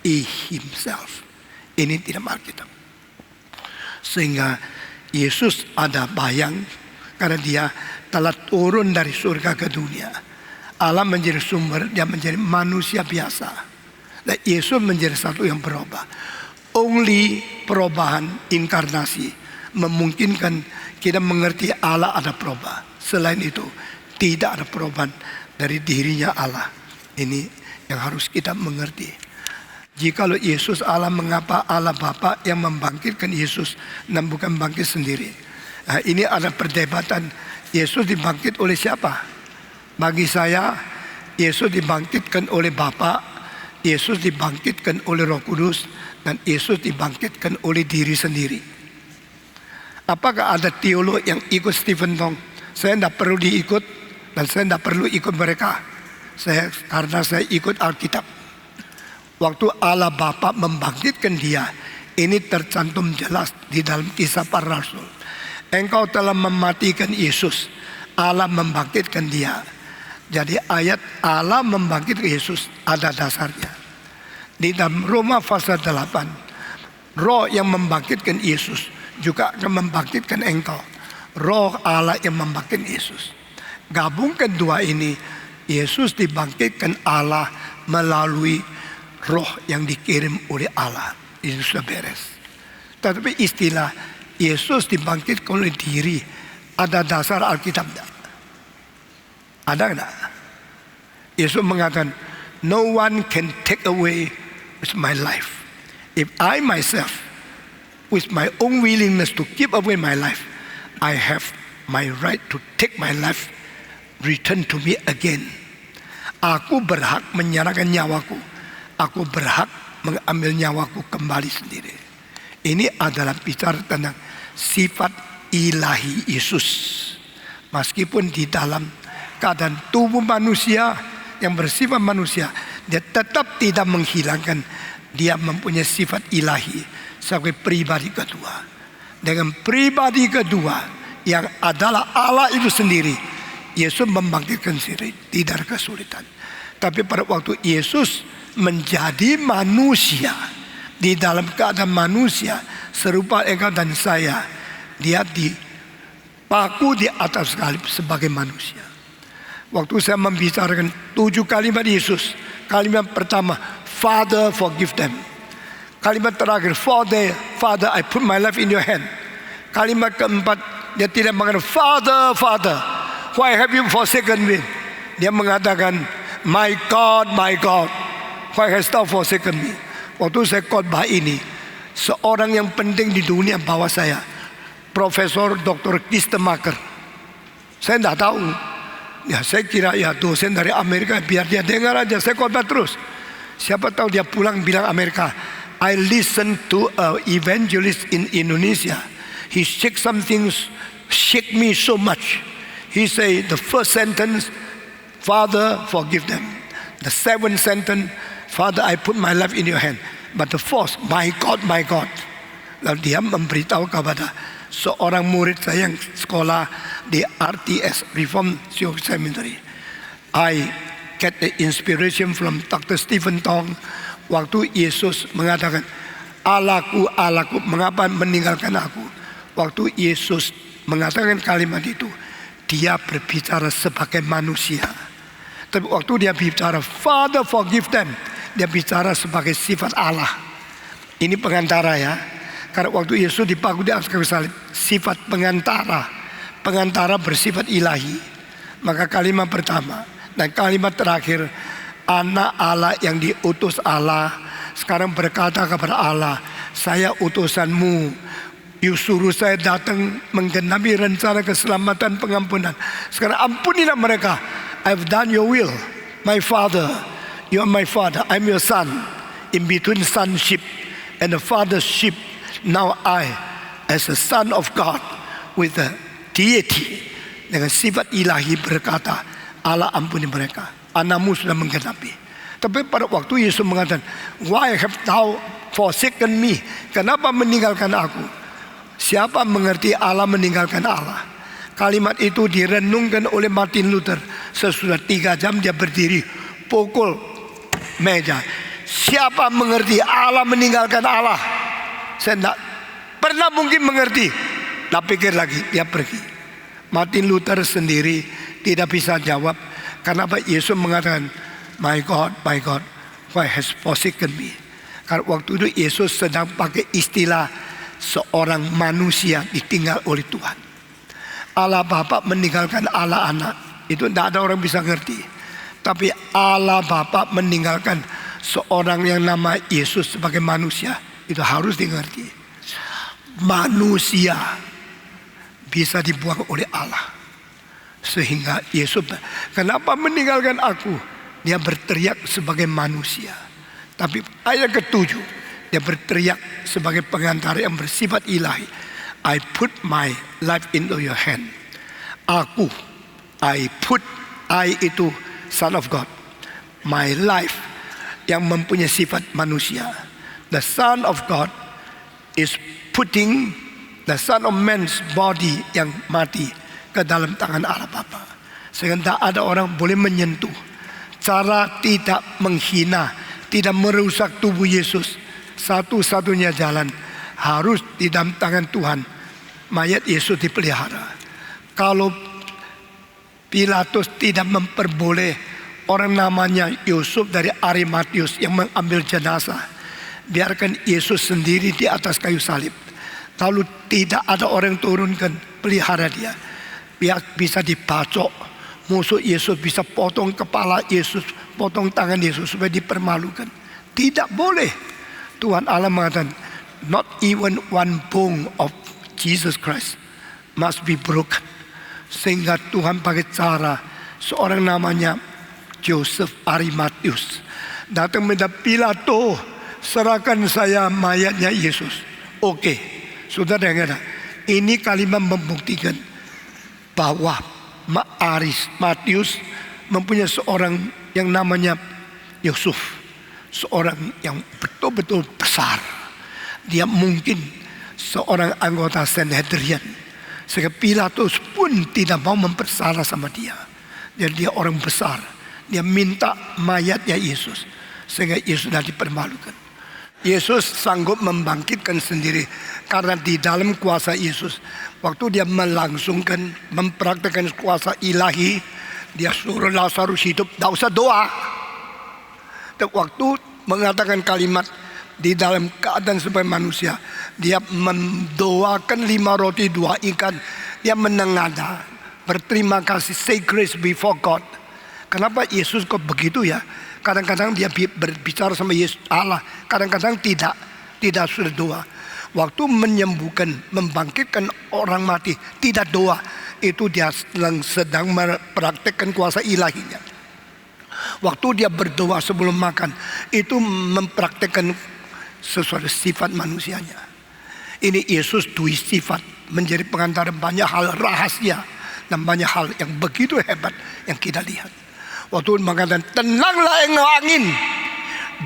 He Himself. Ini tidak Alkitab. Sehingga Yesus ada bayang karena dia telah turun dari surga ke dunia. Allah menjadi sumber, dia menjadi manusia biasa. Dan Yesus menjadi satu yang berubah. Only perubahan inkarnasi memungkinkan kita mengerti Allah ada perubahan. Selain itu tidak ada perubahan dari dirinya Allah. Ini yang harus kita mengerti. Jikalau Yesus Allah, mengapa Allah Bapa yang membangkitkan Yesus dan bukan bangkit sendiri? Nah, ini ada perdebatan. Yesus dibangkit oleh siapa? Bagi saya, Yesus dibangkitkan oleh Bapa, Yesus dibangkitkan oleh Roh Kudus, dan Yesus dibangkitkan oleh diri sendiri. Apakah ada teolog yang ikut Stephen Tong? Saya tidak perlu diikut dan saya tidak perlu ikut mereka. Karena saya ikut Alkitab. Waktu Allah Bapa membangkitkan dia, ini tercantum jelas di dalam Kisah Para Rasul. Engkau telah mematikan Yesus, Allah membangkitkan dia. Jadi ayat Allah membangkitkan Yesus ada dasarnya. Di dalam Roma pasal 8, Roh yang membangkitkan Yesus juga akan membangkitkan engkau. Roh Allah yang membangkitkan Yesus. Gabungkan dua ini, Yesus dibangkitkan Allah melalui Roh yang dikirim oleh Allah. Itu sudah beres. Tetapi istilah Yesus dibangkitkan oleh diri, ada dasar Alkitab tidak? Ada tidak? Yesus mengatakan, no one can take away with my life. If I myself, with my own willingness to give away my life, I have my right to take my life, return to me again. Aku berhak menyerahkan nyawaku. Aku berhak mengambil nyawaku kembali sendiri. Ini adalah bicara tentang sifat ilahi Yesus. Meskipun di dalam keadaan tubuh manusia yang bersifat manusia, dia tetap tidak menghilangkan dia mempunyai sifat ilahi sebagai pribadi kedua. Dengan pribadi kedua yang adalah Allah itu sendiri, Yesus membangkitkan diri tidak ada kesulitan. Tapi pada waktu Yesus menjadi manusia, di dalam keadaan manusia serupa engkau dan saya, dia dipaku di atas salib sebagai manusia. Waktu saya membicarakan 7 kalimat Yesus, kalimat pertama, Father forgive them. Kalimat terakhir, Father I put my life in your hand. Kalimat keempat, dia tidak mengatakan Father, why have you forsaken me? Dia mengatakan my God, why hast thou forsaken me? Waktu saya khotbah ini, seorang yang penting di dunia bawah saya, Profesor Dr. Kistemaker. Saya tidak tahu. Ya saya kira ya dosen dari Amerika, biar dia dengar aja, saya khotbah terus. Siapa tahu dia pulang bilang Amerika, I listen to a evangelist in Indonesia. He shake me so much. He say the first sentence, Father forgive them. The seventh sentence, Father I put my life in your hand. But the fourth, my God. Lalu dia memberitahu kepada seorang murid saya yang sekolah di RTS, Reformed Theological Seminary. I get the inspiration from Dr. Stephen Tong. Waktu Yesus mengatakan, Allahku, mengapa meninggalkan aku? Waktu Yesus mengatakan kalimat itu, dia berbicara sebagai manusia. Tapi waktu dia bicara, Father forgive them, dia bicara sebagai sifat Allah. Ini pengantara ya. Karena waktu Yesus dipaku di atas kayu salib, sifat pengantara bersifat ilahi. Maka kalimat pertama dan kalimat terakhir, anak Allah yang diutus Allah, sekarang berkata kepada Allah, saya utusanmu, you suruh saya datang menggenapi rencana keselamatan pengampunan. Sekarang ampunilah mereka. I've done your will, my Father. You are my Father, I'm your Son. In between sonship and the fathership, now I, as a Son of God, with the deity, dengan sifat ilahi berkata, Allah ampuni mereka, anakmu sudah menggenapi. Tapi pada waktu Yesus mengatakan, why have thou forsaken me? Kenapa meninggalkan aku? Siapa mengerti Allah meninggalkan Allah? Kalimat itu direnungkan oleh Martin Luther. Sesudah 3 jam dia berdiri, pukul meja. Siapa mengerti Allah meninggalkan Allah? Saya tidak pernah mungkin mengerti. Tak pikir lagi, dia pergi. Martin Luther sendiri tidak bisa jawab. Kenapa Yesus mengatakan, my God, why has forsaken me? Karena waktu itu Yesus sedang pakai istilah seorang manusia ditinggal oleh Tuhan. Allah Bapa meninggalkan Allah Anak, itu tidak ada orang bisa ngerti. Tapi Allah Bapa meninggalkan seorang yang nama Yesus sebagai manusia, itu harus dimengerti. Manusia bisa dibuang oleh Allah. Sehingga Yesus, kenapa meninggalkan aku? Dia berteriak sebagai manusia. Tapi ayat ke-7, dia berteriak sebagai pengantara yang bersifat ilahi. I put my life into your hand. I itu Son of God. My life yang mempunyai sifat manusia. The Son of God is putting the Son of Man's body yang mati ke dalam tangan Allah Bapa. Sehingga tak ada orang boleh menyentuh. Cara tidak menghina, tidak merusak tubuh Yesus, satu-satunya jalan harus di dalam tangan Tuhan. Mayat Yesus dipelihara. Kalau Pilatus tidak memperboleh orang namanya Yusuf dari Arimateus yang mengambil jenazah, biarkan Yesus sendiri di atas kayu salib. Lalu tidak ada orang turunkan, pelihara dia. Biar bisa dibacok. Musuh Yesus bisa potong kepala Yesus, potong tangan Yesus supaya dipermalukan. Tidak boleh. Tuhan Allah mengatakan, not even one bone of Jesus Christ must be broken. Sehingga Tuhan pakai cara seorang namanya Joseph Arimateus datang menghadap Pilatus, serahkan saya mayatnya Yesus. Oke, sudah dengar. Ini kalimat membuktikan bahwa Matius mempunyai seorang yang namanya Yusuf, seorang yang betul-betul besar. Dia mungkin seorang anggota Sanhedrin, sehingga Pilatus pun tidak mau mempersalah sama dia. Jadi dia orang besar. Dia minta mayatnya Yesus, sehingga Yesus sudah dipermalukan. Yesus sanggup membangkitkan sendiri karena di dalam kuasa Yesus, waktu dia melangsungkan, mempraktekkan kuasa ilahi, dia suruh Lazarus hidup, tidak usah doa. Dan waktu mengatakan kalimat di dalam keadaan sebagai manusia, dia mendoakan 5 roti 2 ikan, dia menengadah, berterima kasih, say grace before God. Kenapa Yesus kok begitu ya? Kadang-kadang dia berbicara sama Yesus Allah, kadang-kadang tidak sudah doa. Waktu menyembuhkan, membangkitkan orang mati, tidak doa. Itu dia sedang mempraktekkan kuasa ilahinya. Waktu dia berdoa sebelum makan, itu mempraktekkan sesuatu sifat manusianya. Ini Yesus dua sifat, menjadi pengantara banyak hal rahasia dan banyak hal yang begitu hebat yang kita lihat. Waktu mengatakan tenanglah engkau angin,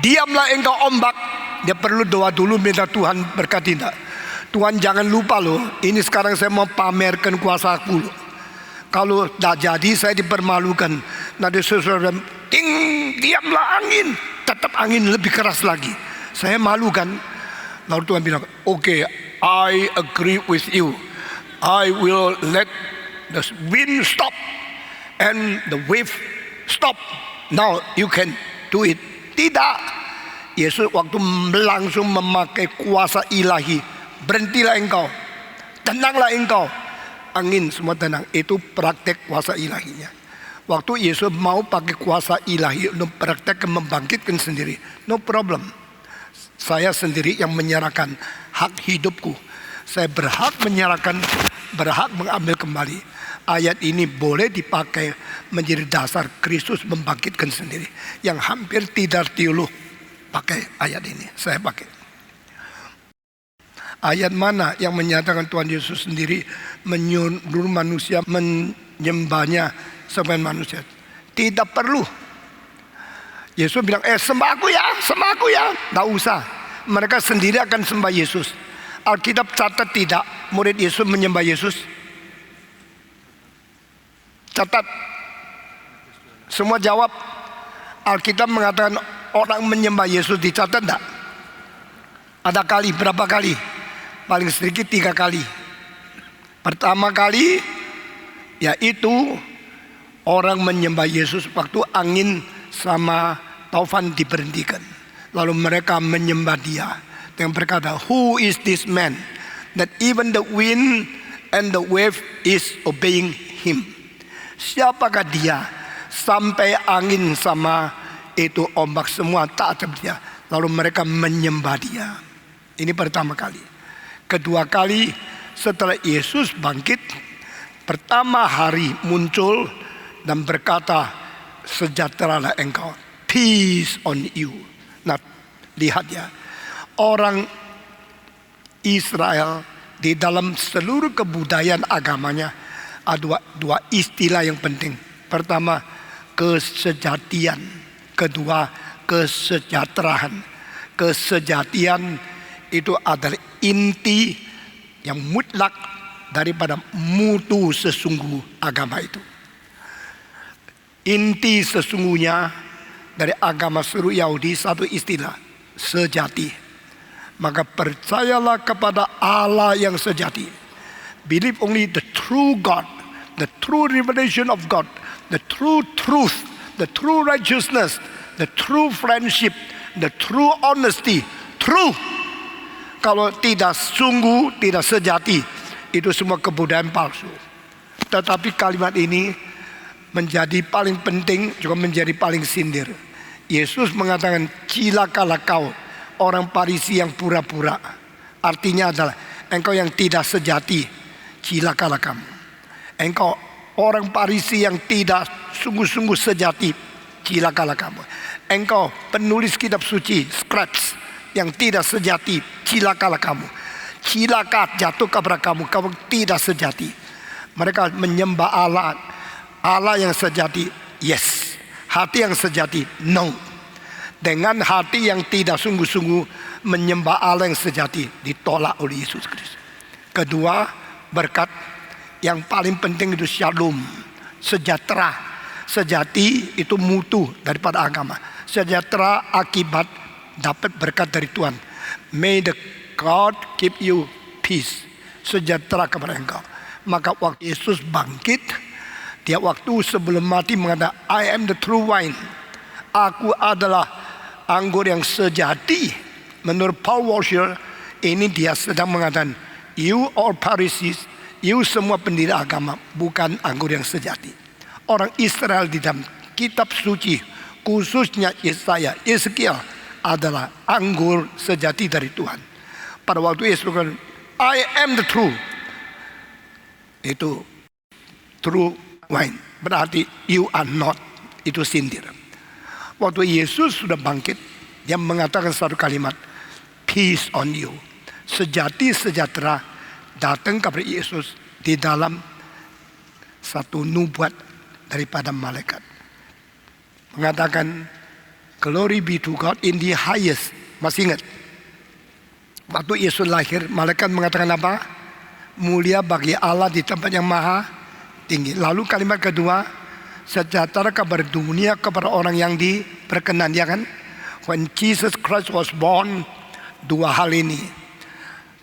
diamlah engkau ombak, dia perlu doa dulu, minta Tuhan berkati. Tuhan jangan lupa loh, ini sekarang saya mau pamerkan kuasa aku loh. Kalau tidak jadi saya dipermalukan. Nanti sesuatu ting, diamlah angin, tetap angin lebih keras lagi. Saya malu kan. Lalu Tuhan bilang, okay, I agree with you. I will let the wind stop and the wave stop. Now you can do it. Tidak. Yesus waktu langsung memakai kuasa ilahi. Berhentilah engkau, tenanglah engkau, angin semua tenang. Itu praktek kuasa ilahinya. Waktu Yesus mau pakai kuasa ilahi untuk praktek membangkitkan sendiri, no problem. Saya sendiri yang menyerahkan hak hidupku. Saya berhak menyerahkan, berhak mengambil kembali. Ayat ini boleh dipakai menjadi dasar Kristus membangkitkan sendiri. Yang hampir tidak teolog pakai ayat ini, saya pakai. Ayat mana yang menyatakan Tuhan Yesus sendiri menyuruh manusia menyembahnya sebagai manusia? Tidak perlu. Yesus bilang, sembah aku ya. Tidak usah. Mereka sendiri akan sembah Yesus. Alkitab catat tidak murid Yesus menyembah Yesus. Catat. Semua jawab. Alkitab mengatakan orang menyembah Yesus, dicatat tidak? Ada kali, berapa kali? Paling sedikit 3 kali. Pertama kali yaitu orang menyembah Yesus waktu angin sama taufan diberhentikan. Lalu mereka menyembah dia dengan berkata, who is this man that even the wind and the wave is obeying him? Siapakah dia sampai angin sama itu ombak semua taat kepada dia? Lalu mereka menyembah dia. Ini pertama kali. Kedua kali setelah Yesus bangkit, pertama hari muncul dan berkata, sejahteralah engkau, peace on you. Nah, lihat ya, orang Israel di dalam seluruh kebudayaan agamanya ada dua istilah yang penting. Pertama, kesejatian. Kedua, kesejahteraan. Kesejatian itu adalah inti yang mutlak daripada mutu sesungguh agama itu. Inti sesungguhnya dari agama seluruh Yahudi satu istilah, sejati. Maka percayalah kepada Allah yang sejati. Believe only the true God, the true revelation of God, the true truth, the true righteousness, the true friendship, the true honesty. True. Kalau tidak sungguh, tidak sejati, itu semua kebudayaan palsu. Tetapi kalimat ini menjadi paling penting, juga menjadi paling sindir. Yesus mengatakan, cilakalah kau orang Farisi yang pura-pura. Artinya adalah engkau yang tidak sejati, cilakalah kamu. Engkau orang Farisi yang tidak sungguh-sungguh sejati, cilakalah kamu. Engkau penulis kitab suci, scribes, yang tidak sejati, cilakalah kamu. Cilaka jatuh kepada kamu, kamu tidak sejati. Mereka menyembah Allah Allah yang sejati, yes. Hati yang sejati, no. Dengan hati yang tidak sungguh-sungguh menyembah Allah yang sejati, ditolak oleh Yesus Kristus. Kedua, berkat yang paling penting itu shalom, sejahtera. Sejati itu mutu daripada agama. Sejahtera akibat dapat berkat dari Tuhan. May the God give you peace, sejahtera kepada engkau. Maka waktu Yesus bangkit, dia waktu sebelum mati mengatakan, I am the true wine. Aku adalah anggur yang sejati. Menurut Paul Washer, ini dia sedang mengatakan, you all Pharisees, you semua pendiri agama, bukan anggur yang sejati. Orang Israel di dalam kitab suci, khususnya Yesaya, Yeskiel, adalah anggur sejati dari Tuhan. Pada waktu Yesus berkata, I am the true. Itu true wine. Berarti you are not. Itu sindir. Waktu Yesus sudah bangkit, dia mengatakan satu kalimat, peace on you. Sejati sejahtera datang kepada Yesus di dalam satu nubuat daripada malaikat. Mengatakan, glory be to God in the highest. Masih ingat? Waktu Yesus lahir, malaikat mengatakan apa? Mulia bagi Allah di tempat yang maha tinggi. Lalu kalimat kedua, sejahtera kabar dunia kepada orang yang diperkenan, ya kan? When Jesus Christ was born, dua hal ini.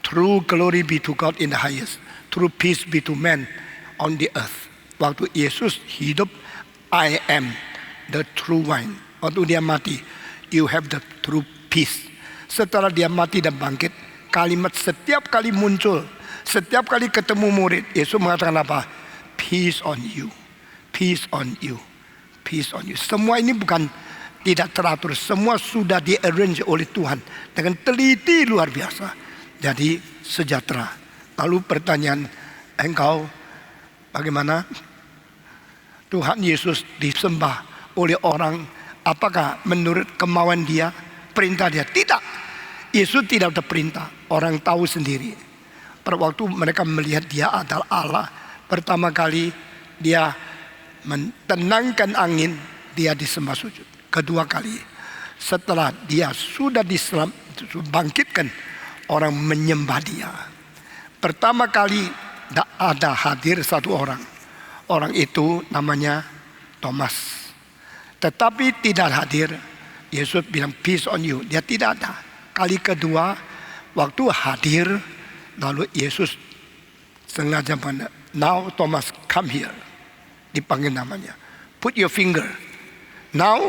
True glory be to God in the highest. True peace be to man on the earth. Waktu Yesus hidup, I am the true wine. Waktu dia mati, you have the true peace. Setelah dia mati dan bangkit, kalimat setiap kali muncul, setiap kali ketemu murid, Yesus mengatakan apa? Peace on you, peace on you, peace on you. Semua ini bukan tidak teratur, semua sudah di-arrange oleh Tuhan dengan teliti luar biasa. Jadi sejahtera. Lalu pertanyaan, engkau bagaimana? Tuhan Yesus disembah oleh orang, apakah menurut kemauan dia, perintah dia? Tidak. Yesus tidak ada perintah. Orang tahu sendiri. Pada waktu mereka melihat dia adalah Allah, pertama kali dia menenangkan angin, dia disembah sujud. Kedua kali, setelah dia sudah dibangkitkan, orang menyembah dia. Pertama kali ada hadir satu orang. Orang itu namanya Thomas. Tetapi tidak hadir. Yesus bilang peace on you. Dia tidak ada. Kali kedua, waktu hadir, lalu Yesus sengaja mana, now Thomas come here. Dipanggil namanya. Put your finger. Now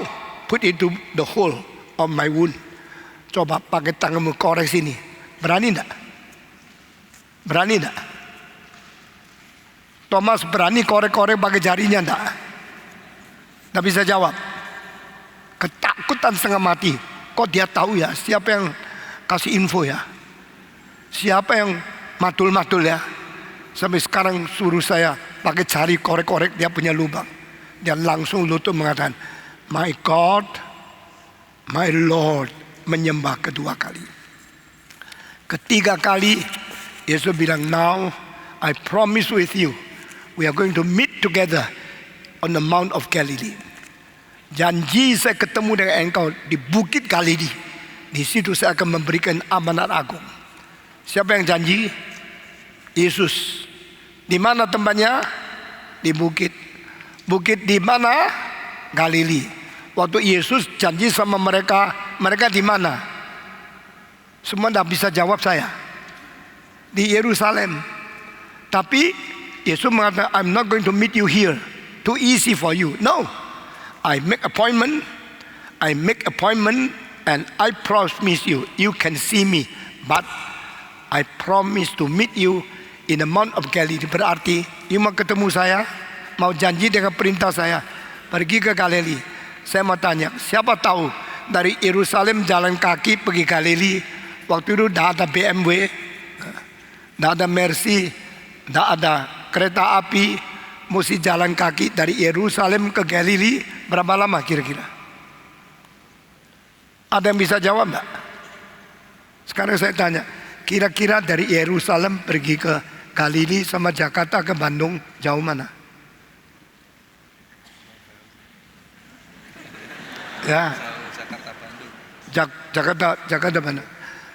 put into the hole of my wound. Coba pakai tanganmu korek sini. Berani enggak? Berani enggak? Thomas berani korek-korek pakai jarinya enggak? Enggak bisa jawab. Ketakutan setengah mati. Kok dia tahu ya? Siapa yang kasih info ya? Siapa yang matul-matul ya? Sampai sekarang suruh saya pakai jari korek-korek, dia punya lubang. Dia langsung lutut mengatakan, my God, my Lord. Menyembah kedua kali. Ketiga kali Yesus bilang, now I promise with you, we are going to meet together on the Mount of Galilee. Janji saya ketemu dengan engkau di Bukit Galili. Di situ saya akan memberikan amanat agung. Siapa yang janji? Yesus. Di mana tempatnya? Di bukit. Bukit di mana? Galili. Waktu Yesus janji sama mereka, mereka di mana? Semua tidak bisa jawab saya. Di Yerusalem. Tapi Yesus mengatakan, I'm not going to meet you here. Too easy for you. No. I make appointment. And I promise you, you can see me. But I promise to meet you in the Mount of Galilee. Berarti, you mau ketemu saya, mau janji dengan perintah saya, pergi ke Galili. Saya mau tanya, siapa tahu dari Yerusalem jalan kaki pergi Galili? Waktu itu tidak ada BMW, tidak ada Mercy, tidak ada kereta api, mesti jalan kaki dari Yerusalem ke Galili. Berapa lama kira-kira? Ada yang bisa jawab enggak? Sekarang saya tanya, kira-kira dari Yerusalem pergi ke Galili sama Jakarta ke Bandung jauh mana? Ya, Jakarta Bandung. Jakarta mana?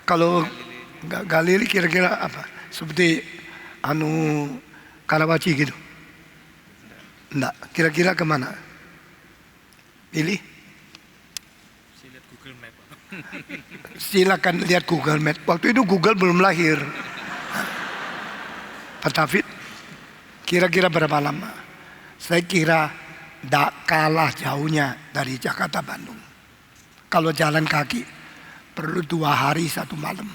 Kalau Galilea kira-kira apa? Seperti Karawaci gitu? Enggak. Kira-kira kemana? Pilih. Saya lihat Google Map. Silakan lihat Google Map. Waktu itu Google belum lahir. Pak David, kira-kira berapa lama? Saya kira tidak kalah jauhnya dari Jakarta Bandung. Kalau jalan kaki perlu 2 hari 1 malam.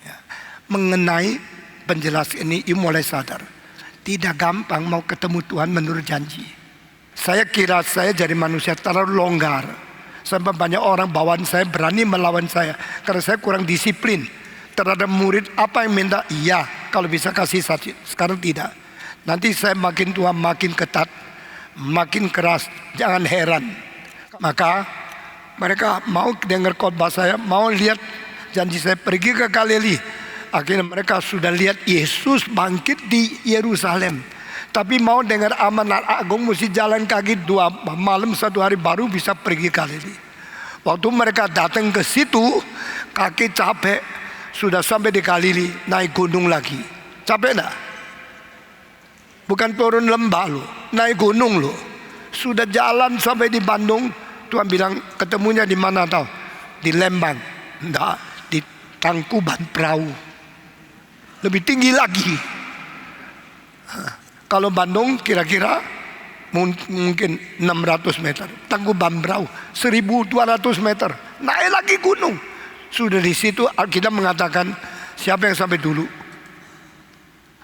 Ya. Mengenai penjelasan ini, ibu mulai sadar tidak gampang mau ketemu Tuhan menurut janji. Saya kira saya jadi manusia terlalu longgar. Sampai banyak orang bawaan saya berani melawan saya karena saya kurang disiplin terhadap murid. Apa yang minta? Iya, kalau bisa kasih saksi. Sekarang tidak. Nanti saya makin tua makin ketat, makin keras. Jangan heran. Maka mereka mau dengar khotbah saya, mau lihat janji saya pergi ke Galilea. Akhirnya mereka sudah lihat Yesus bangkit di Yerusalem. Tapi mau dengar amanat agung mesti jalan kaki 2 malam 1 hari baru bisa pergi Galilea. Waktu mereka datang ke situ, kaki capek, sudah sampai di Galilea, naik gunung lagi. Capek enggak? Bukan turun lembah loh, naik gunung loh. Sudah jalan sampai di Bandung, Tuhan bilang ketemunya di mana tahu? Di Lembang. Enggak, di Tangkuban Perahu. Lebih tinggi lagi. Kalau Bandung kira-kira mungkin 600 meter. Tangkuban Perahu 1200 meter. Naik lagi gunung. Sudah di situ Alkitab mengatakan siapa yang sampai dulu?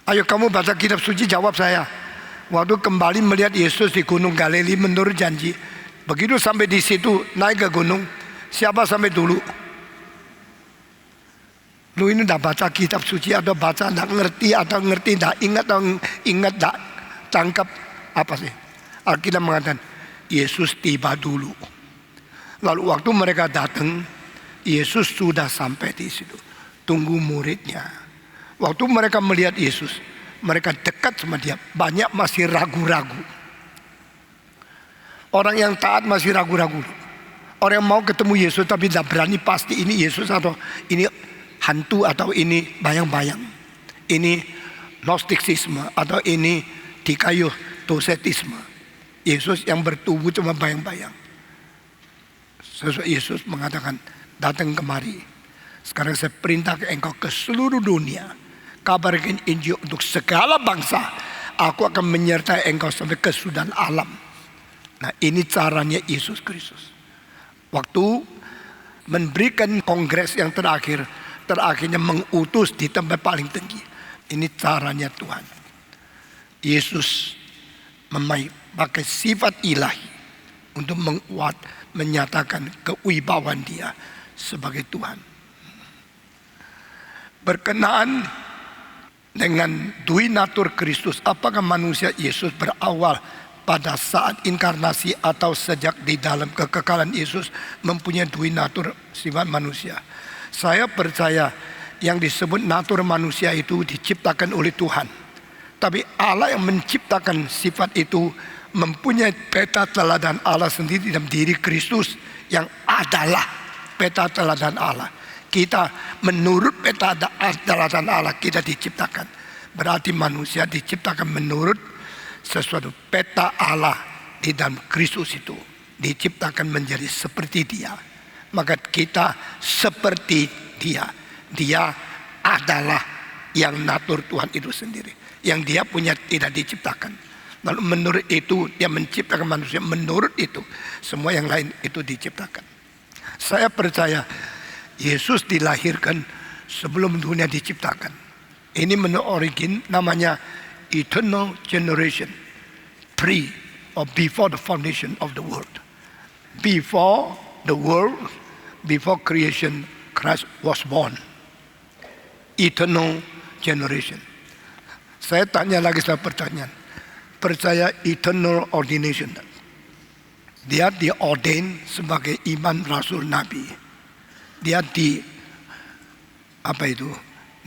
Ayo kamu baca kitab suci, jawab saya. Waktu kembali melihat Yesus di Gunung Galilea menurut janji. Begitu sampai di situ naik ke gunung, siapa sampai dulu? Lu ini udah baca kitab suci atau baca enggak ngerti atau ngerti enggak ingat atau ingat enggak tangkap apa sih? Alkitab mengatakan Yesus tiba dulu. Lalu waktu mereka datang, Yesus sudah sampai di situ. Tunggu muridnya. Waktu mereka melihat Yesus, mereka dekat sama dia. Banyak masih ragu-ragu. Orang yang taat masih ragu-ragu. Orang yang mau ketemu Yesus tapi tidak berani pasti ini Yesus atau ini hantu atau ini bayang-bayang. Ini gnostisisme atau ini dikayotosetisme. Yesus yang bertubuh cuma bayang-bayang. Sesuai Yesus mengatakan, datang kemari. Sekarang saya perintah ke engkau ke seluruh dunia. Kabarkan Injil untuk segala bangsa. Aku akan menyertai engkau sampai ke kesudahan alam. Nah, ini caranya Yesus Kristus. Waktu memberikan kongres yang terakhirnya mengutus di tempat paling tinggi. Ini caranya Tuhan. Yesus memakai sifat ilahi untuk menyatakan kewibawaan dia sebagai Tuhan. Berkenaan dengan dui natur Kristus, apakah manusia Yesus berawal pada saat inkarnasi atau sejak di dalam kekekalan Yesus mempunyai dui natur sifat manusia? Saya percaya yang disebut natur manusia itu diciptakan oleh Tuhan. Tapi Allah yang menciptakan sifat itu mempunyai peta teladan Allah sendiri dalam diri Kristus yang adalah peta teladan Allah. Kita menurut peta teladan Allah kita diciptakan. Berarti manusia diciptakan menurut sesuatu peta Allah di dalam Kristus itu. Diciptakan menjadi seperti dia. Maka kita seperti dia. Dia adalah yang natur Tuhan itu sendiri. Yang dia punya tidak diciptakan. Lalu menurut itu dia menciptakan manusia. Menurut itu semua yang lain itu diciptakan. Saya percaya Yesus dilahirkan sebelum dunia diciptakan. Ini menurut origin namanya eternal generation. Pre or before the foundation of the world. Before the world, before creation, Christ was born. Eternal generation. Saya tanya lagi satu pertanyaan. Percaya eternal ordination. Dia diordain sebagai imam, rasul, nabi. Dia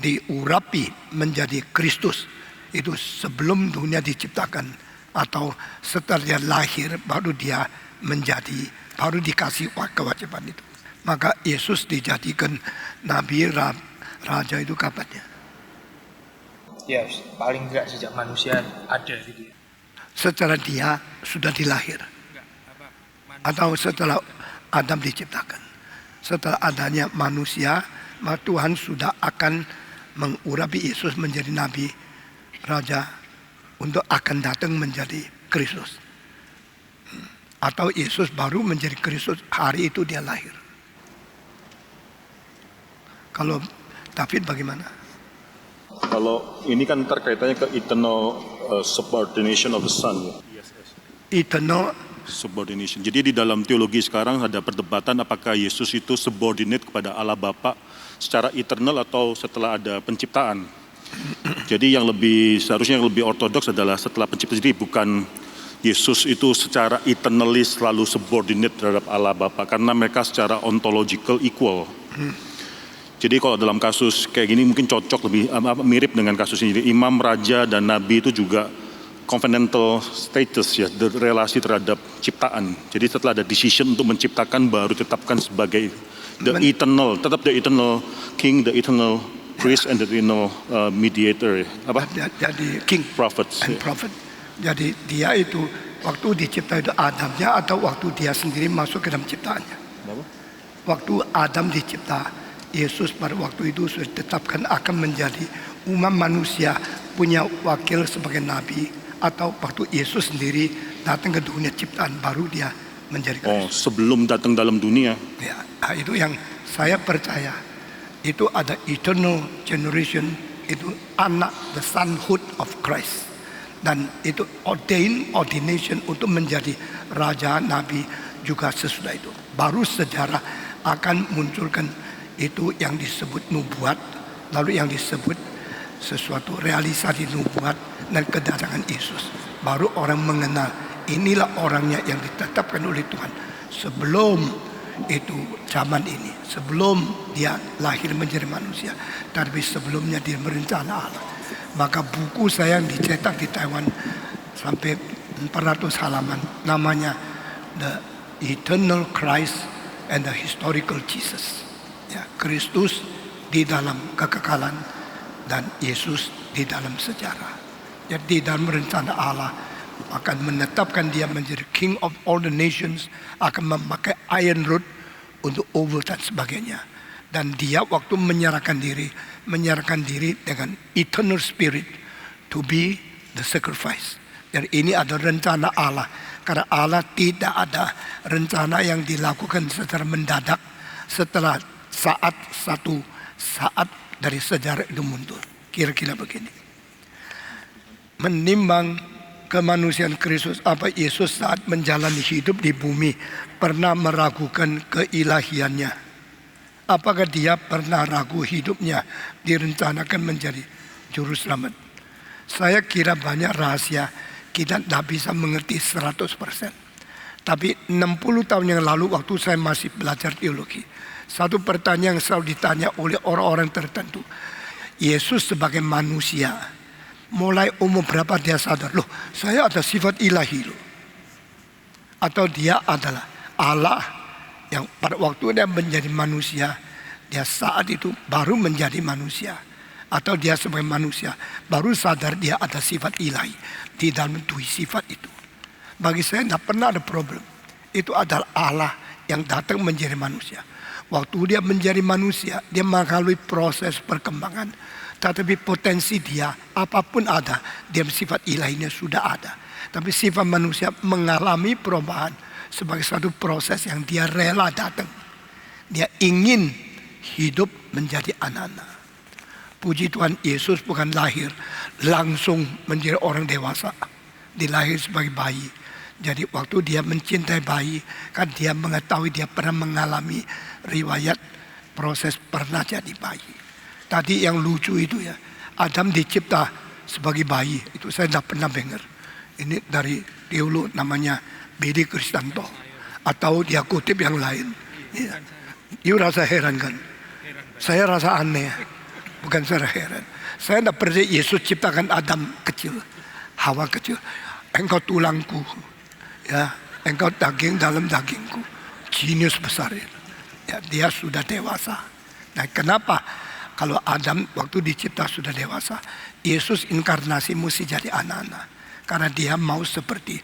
diurapi menjadi Kristus itu sebelum dunia diciptakan atau setelah dia lahir baru dia menjadi baru dikasih kewajiban itu. Maka Yesus dijadikan Nabi Raja itu kapannya? Ya, paling enggak sejak manusia ada gitu ya. Setelah dia sudah dilahir. Enggak, apa, Atau setelah Adam diciptakan. Setelah adanya manusia, maka Tuhan sudah akan mengurapi Yesus menjadi Nabi Raja untuk akan datang menjadi Kristus. Atau Yesus baru menjadi Kristus hari itu dia lahir. Kalau David bagaimana? Kalau ini kan terkaitannya ke eternal subordination of the Son. Ya. Eternal Subordination. Jadi di dalam teologi sekarang ada perdebatan apakah Yesus itu subordinate kepada Allah Bapa secara eternal atau setelah ada penciptaan. Jadi seharusnya yang lebih ortodoks adalah setelah penciptaan. Jadi bukan Yesus itu secara eternally selalu subordinate terhadap Allah Bapa karena mereka secara ontological equal. Jadi kalau dalam kasus kayak gini mungkin cocok lebih mirip dengan kasus ini. Jadi imam, raja, dan nabi itu juga covenantal status ya, relasi terhadap ciptaan. Jadi setelah ada decision untuk menciptakan baru ditetapkan sebagai the eternal king, the eternal priest, and the eternal mediator. Apa? jadi king Prophets. and prophet. Jadi dia itu waktu dicipta itu Adamnya atau waktu dia sendiri masuk ke dalam ciptaannya? Apa? Waktu Adam dicipta, Yesus pada waktu itu sudah ditetapkan akan menjadi umat manusia punya wakil sebagai nabi, atau waktu Yesus sendiri datang ke dunia ciptaan baru dia menjadi Kristus. Sebelum datang dalam dunia. Ya, itu yang saya percaya. Itu ada eternal generation, itu anak, the sonhood of Christ. Dan itu ordination untuk menjadi raja, nabi juga sesudah itu. Baru sejarah akan munculkan itu yang disebut nubuat, lalu yang disebut sesuatu realisasi nubuat dan kedatangan Yesus. Baru orang mengenal inilah orangnya yang ditetapkan oleh Tuhan sebelum itu zaman ini, sebelum dia lahir menjadi manusia, tapi sebelumnya dia merencana Allah. Maka buku saya yang dicetak di Taiwan sampai 400 halaman, namanya The Eternal Christ and the Historical Jesus. Ya, Kristus di dalam kekekalan dan Yesus di dalam sejarah. Jadi di dalam rencana Allah akan menetapkan dia menjadi King of all the nations, akan memakai iron rod untuk over dan sebagainya. Dan dia waktu menyerahkan diri dengan eternal spirit to be the sacrifice. Dan ini adalah rencana Allah. Karena Allah tidak ada rencana yang dilakukan secara mendadak setelah satu saat dari sejarah itu mundur. Kira-kira begini. Menimbang kemanusiaan Kristus, apa Yesus saat menjalani hidup di bumi pernah meragukan keilahiannya? Apakah dia pernah ragu hidupnya direncanakan menjadi juru selamat? Saya kira banyak rahasia kita tidak bisa mengerti 100%. Tapi 60 tahun yang lalu waktu saya masih belajar teologi, satu pertanyaan yang selalu ditanya oleh orang-orang tertentu. Yesus sebagai manusia, mulai umur berapa dia sadar, loh saya ada sifat ilahi loh. Atau dia adalah Allah yang pada waktu dia menjadi manusia, dia saat itu baru menjadi manusia. Atau dia sebagai manusia baru sadar dia ada sifat ilahi di dalam tujuh sifat itu. Bagi saya tidak pernah ada problem. Itu adalah Allah yang datang menjadi manusia. Waktu dia menjadi manusia, dia melalui proses perkembangan. Tetapi potensi dia, apapun ada, dia sifat ilahinya sudah ada. Tapi sifat manusia mengalami perubahan sebagai satu proses yang dia rela datang. Dia ingin hidup menjadi anak-anak. Puji Tuhan, Yesus bukan lahir langsung menjadi orang dewasa. Dia lahir sebagai bayi. Jadi waktu dia mencintai bayi, kan dia mengetahui dia pernah mengalami riwayat proses pernah jadi bayi. Tadi yang lucu itu ya, Adam dicipta sebagai bayi. Itu saya tidak pernah dengar. Ini dari teolog namanya B.D. Kristanto. Atau dia kutip yang lain. Ya. You rasa heran kan? Saya rasa aneh. Bukan saya heran. Saya tidak percaya Yesus ciptakan Adam kecil, Hawa kecil. Engkau tulangku, ya, engkau daging dalam dagingku. jenius besar itu. Ya, dia sudah dewasa. Nah, kenapa kalau Adam waktu dicipta sudah dewasa, Yesus inkarnasi mesti jadi anak-anak? Karena dia mau seperti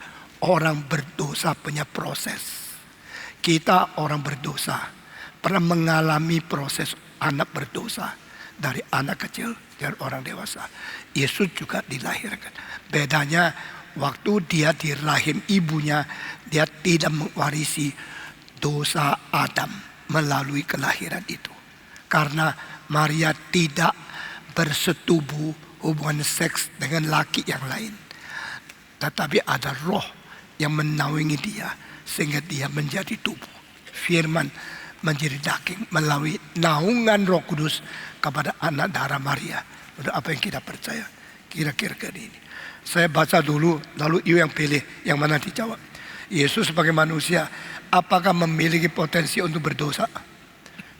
orang berdosa punya proses. Kita orang berdosa pernah mengalami proses anak berdosa, dari anak kecil dan orang dewasa. Yesus juga dilahirkan. Bedanya waktu dia di rahim ibunya, dia tidak mewarisi dosa Adam melalui kelahiran itu. Karena Maria tidak bersetubuh hubungan seks dengan laki yang lain. Tetapi ada roh yang menaungi dia sehingga dia menjadi tubuh. Firman menjadi daging melalui naungan Roh Kudus kepada anak darah Maria. Udah apa yang kita percaya? Kira-kira ini. Saya baca dulu, lalu you yang pilih yang mana dijawab. Yesus sebagai manusia, apakah memiliki potensi untuk berdosa?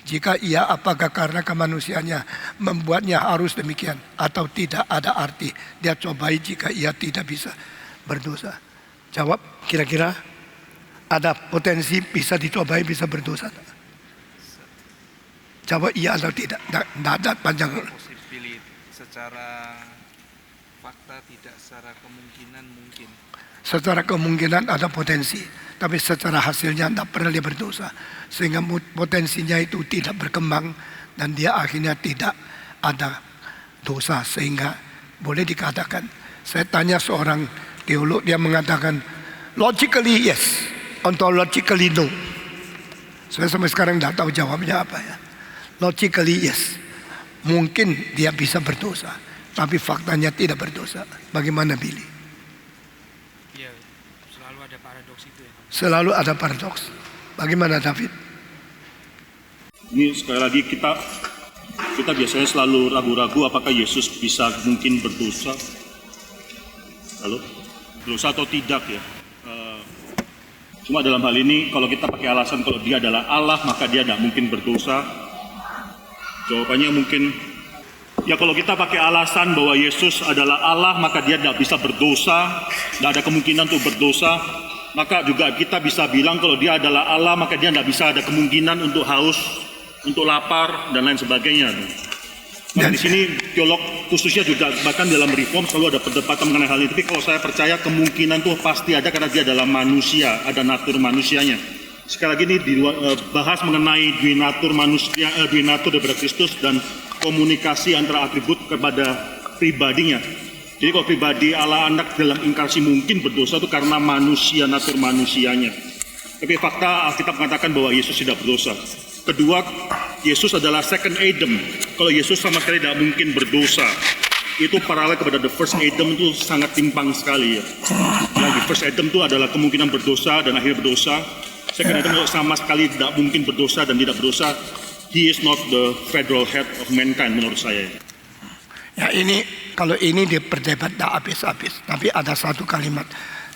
Jika iya, apakah karena kemanusiaannya membuatnya harus demikian? Atau tidak ada arti dia cobai jika ia tidak bisa berdosa? Jawab, kira-kira ada potensi bisa dicobai bisa berdosa? Jawab iya atau tidak. Tidak ada panjang. Possibility secara fakta tidak, secara kemungkinan mungkin. Secara kemungkinan ada potensi, tapi secara hasilnya tidak pernah dia berdosa, sehingga potensinya itu tidak berkembang dan dia akhirnya tidak ada dosa, sehingga boleh dikatakan. Saya tanya seorang teolog, dia mengatakan logically yes, ontologically no. Saya sampai sekarang tidak tahu jawabnya apa ya. Logically yes, mungkin dia bisa berdosa, tapi faktanya tidak berdosa. Bagaimana Billy? Ya, selalu ada paradoks itu ya. Selalu ada paradoks. Bagaimana David? Ini sekali lagi kita biasanya selalu ragu-ragu apakah Yesus bisa mungkin berdosa. Lalu dosa atau tidak ya. Cuma dalam hal ini kalau kita pakai alasan kalau dia adalah Allah maka dia tidak mungkin berdosa. Jawabannya mungkin ya kalau kita pakai alasan bahwa Yesus adalah Allah maka dia tidak bisa berdosa, tidak ada kemungkinan untuk berdosa, maka juga kita bisa bilang kalau dia adalah Allah maka dia tidak bisa ada kemungkinan untuk haus, untuk lapar dan lain sebagainya. Nah, di sini teolog khususnya juga bahkan dalam reform selalu ada perdebatan mengenai hal ini. Tapi kalau saya percaya kemungkinan itu pasti ada karena dia adalah manusia, ada natur manusianya. Sekali lagi ini dibahas mengenai dui natur manusia, dui natur daripada Kristus dan komunikasi antara atribut kepada pribadinya. Jadi kalau pribadi Allah anak dalam inkarnasi mungkin berdosa itu karena manusia, natur manusianya. Tapi fakta Alkitab mengatakan bahwa Yesus tidak berdosa. Kedua, Yesus adalah second Adam. Kalau Yesus sama sekali tidak mungkin berdosa. Itu paralel kepada the first Adam itu sangat timpang sekali ya. Yang the first Adam itu adalah kemungkinan berdosa dan akhirnya berdosa. Second Adam sama sekali tidak mungkin berdosa dan tidak berdosa. He is not the federal head of mankind menurut saya. Ya ini kalau ini diperdebat tak habis-habis. Tapi ada satu kalimat.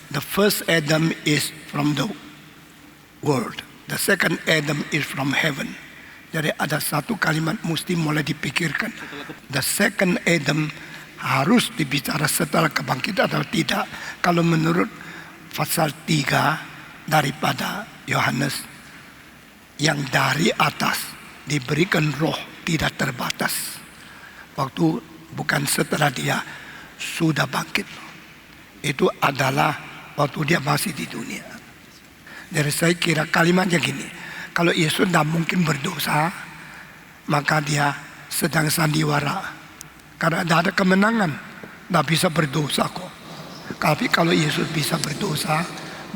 The first Adam is from the world. The second Adam is from heaven. Jadi ada satu kalimat mesti mulai dipikirkan. The second Adam harus dibicara setelah kebangkitan atau tidak. Kalau menurut pasal 3 daripada Yohanes, yang dari atas diberikan roh tidak terbatas. Waktu bukan setelah dia sudah bangkit. Itu adalah waktu dia masih di dunia. Jadi saya kira kalimatnya gini, kalau Yesus tidak mungkin berdosa, maka dia sedang sandiwara. Karena tidak ada kemenangan, tidak bisa berdosa kok. Tapi kalau Yesus bisa berdosa,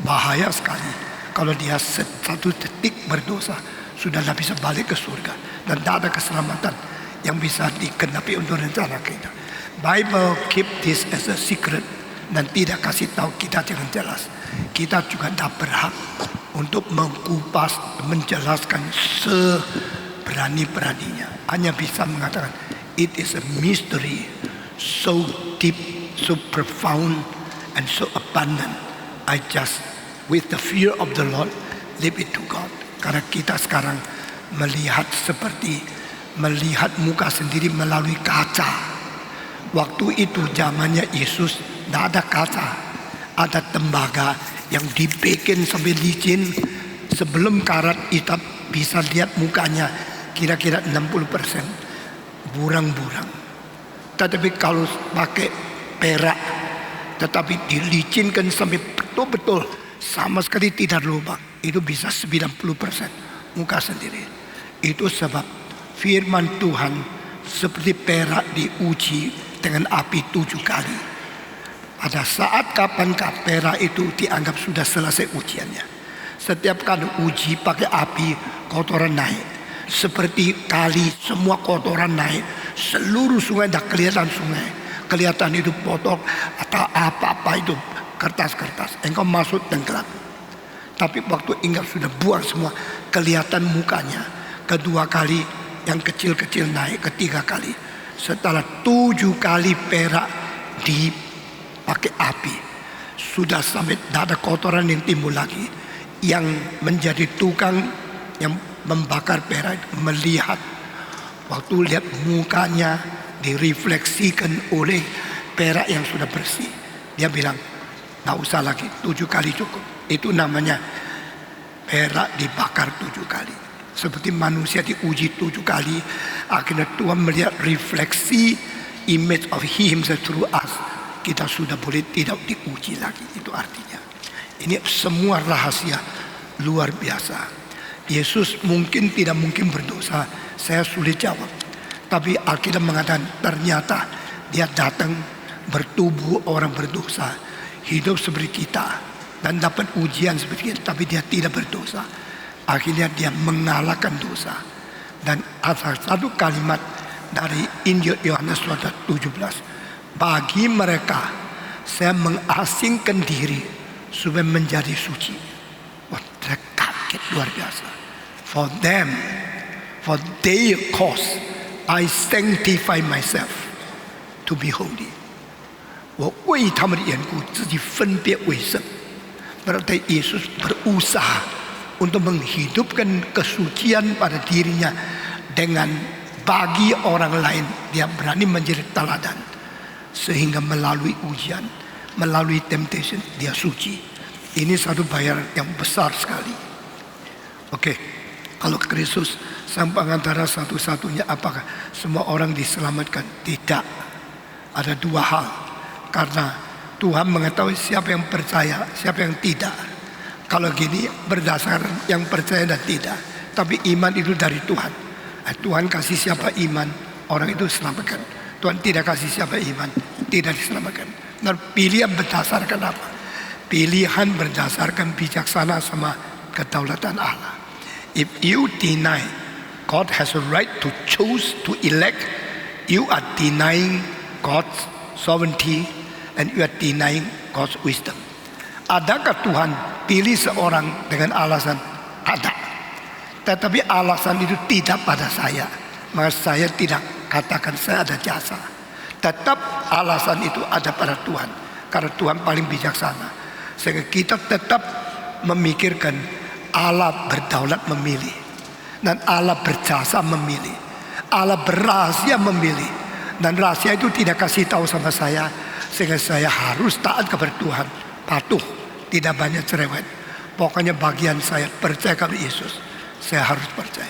bahaya sekali. Kalau dia satu detik berdosa, sudah tidak bisa balik ke surga. Dan tidak ada keselamatan yang bisa dikenapi untuk rencana kita. Bible keep this as a secret dan tidak kasih tahu kita dengan jelas. Kita juga tidak berhak untuk mengkupas, menjelaskan seberani-beraninya. Hanya bisa mengatakan, it is a mystery so deep, so profound, and so abundant. I just, with the fear of the Lord, leave it to God. Karena kita sekarang melihat seperti melihat muka sendiri melalui kaca. Waktu itu zamannya Yesus tidak ada kaca, ada tembaga yang dibikin sampai licin Sebelum karat hitam bisa lihat mukanya kira-kira 60% burang-burang. Tetapi kalau pakai perak, tetapi dilicinkan sampai betul-betul sama sekali tidak lubang, itu bisa 90% muka sendiri. Itu sebab firman Tuhan seperti perak diuji dengan api 7 kali. Pada saat kapankah perak itu dianggap sudah selesai ujiannya. Setiap kali uji pakai api, kotoran naik. Seperti kali semua kotoran naik, seluruh sungai dah kelihatan sungai. Kelihatan itu botol atau apa-apa itu kertas-kertas. Engkau masuk tenggelam. Tapi waktu engkau sudah buang semua, kelihatan mukanya. Kedua kali yang kecil-kecil naik, ketiga kali. Setelah 7 kali perak dipakai api, sudah sampai tidak ada kotoran yang timbul lagi. Yang menjadi tukang yang membakar perak melihat, waktu lihat mukanya direfleksikan oleh perak yang sudah bersih, dia bilang, "Tidak usah lagi, 7 kali cukup." Itu namanya perak dibakar 7 kali. Seperti manusia diuji 7 kali, akhirnya Tuhan melihat refleksi image of He Himself through us. Kita sudah boleh tidak diuji lagi. Itu artinya ini semua rahasia luar biasa. Yesus tidak mungkin berdosa. Saya sulit jawab. Tapi Alkitab mengatakan ternyata dia datang bertubuh orang berdosa, hidup seperti kita dan dapat ujian seperti kita, tapi dia tidak berdosa. Akhirnya dia mengalahkan dosa. Dan ada satu kalimat dari Injil Yohanes 17, bagi mereka saya mengasingkan diri supaya menjadi suci. Wah, saya kaget luar biasa. For them, for their cause, I sanctify myself to be holy. 我为他们的缘故，自己分别为圣。Berarti Yesus berusaha untuk menghidupkan kesucian pada dirinya dengan bagi orang lain. Dia berani menjadi teladan sehingga melalui ujian, melalui temptation dia suci. Ini satu bayaran yang besar sekali. Oke, kalau Kristus sang pengantara satu-satunya, apakah semua orang diselamatkan? Tidak. Ada 2 hal. Karena Tuhan mengetahui siapa yang percaya, siapa yang tidak. Kalau gini berdasarkan yang percaya dan tidak. Tapi iman itu dari Tuhan. Tuhan kasih siapa iman, orang itu diselamatkan. Tuhan tidak kasih siapa iman, tidak diselamatkan. Dan pilihan berdasarkan apa? Pilihan berdasarkan bijaksana sama kedaulatan Allah. If you deny God has a right to choose, to elect, you are denying God's sovereignty and you are denying God's wisdom. Adakah Tuhan pilih seorang dengan alasan? Ada. Tetapi alasan itu tidak pada saya. Maka saya tidak katakan saya ada jasa. Tetap alasan itu ada pada Tuhan. Karena Tuhan paling bijaksana. Sehingga kita tetap memikirkan Allah berdaulat memilih. Dan Allah berjasa memilih. Allah berrahasia memilih. Dan rahasia itu tidak kasih tahu sama saya. Sehingga saya harus taat kepada Tuhan. Patuh. Tidak banyak cerewet. Pokoknya bagian saya percaya kepada Yesus. Saya harus percaya.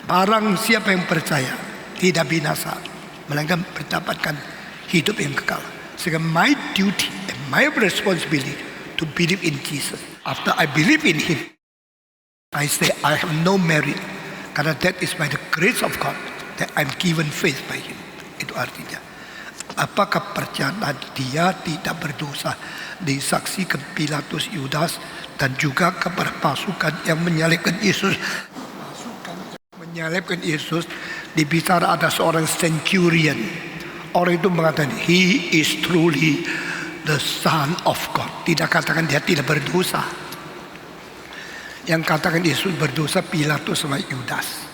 Barang siapa yang percaya tidak binasa, melainkan mendapatkan hidup yang kekal. Sehingga my duty and my responsibility to believe in Jesus. After I believe in Him, I say I have no merit. Karena that is by the grace of God that I'm given faith by Him. Itu artinya, apakah percayaan dia tidak berdosa disaksikan Pilatus, Yudas, dan juga kepada pasukan yang menyalibkan Yesus. Menyalibkan Yesus, dibicara ada seorang centurion. Orang itu mengatakan, He is truly the Son of God. Tidak katakan dia tidak berdosa. Yang katakan Yesus berdosa Pilatus sama Yudas.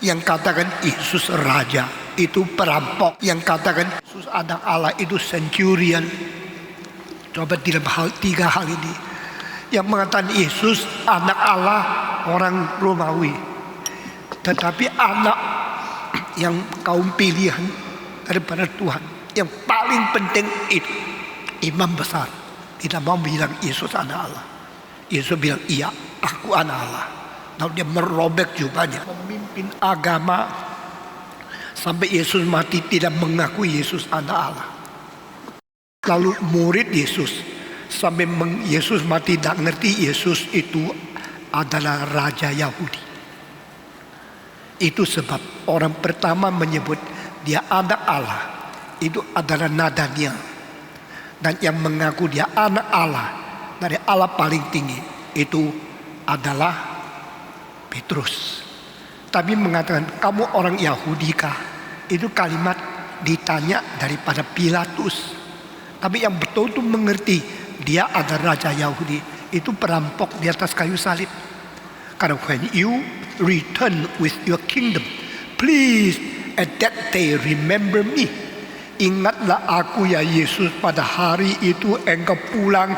Yang katakan Yesus raja itu perampok. Yang katakan Yesus anak Allah itu centurion. Coba dalam 3 hal ini. Yang mengatakan Yesus anak Allah orang Romawi. Tetapi anak yang kaum pilihan daripada Tuhan. Yang paling penting itu imam besar. Tidak mau bilang Yesus anak Allah. Yesus bilang iya. aku anak Allah. Lalu dia merobek jubahnya, memimpin agama sampai Yesus mati tidak mengakui Yesus anak Allah. Lalu murid Yesus sampai Yesus mati tidak ngerti Yesus itu adalah Raja Yahudi. Itu sebab orang pertama menyebut dia anak Allah itu adalah Nathanael. Dan yang mengaku dia anak Allah dari Allah paling tinggi itu adalah Petrus. Tapi mengatakan kamu orang Yahudi kah? Itu kalimat ditanya daripada Pilatus. Tapi yang betul-betul mengerti dia adalah Raja Yahudi itu perampok di atas kayu salib. Karena when you return with your kingdom, please at that day remember me. Ingatlah aku ya Yesus, pada hari itu engkau pulang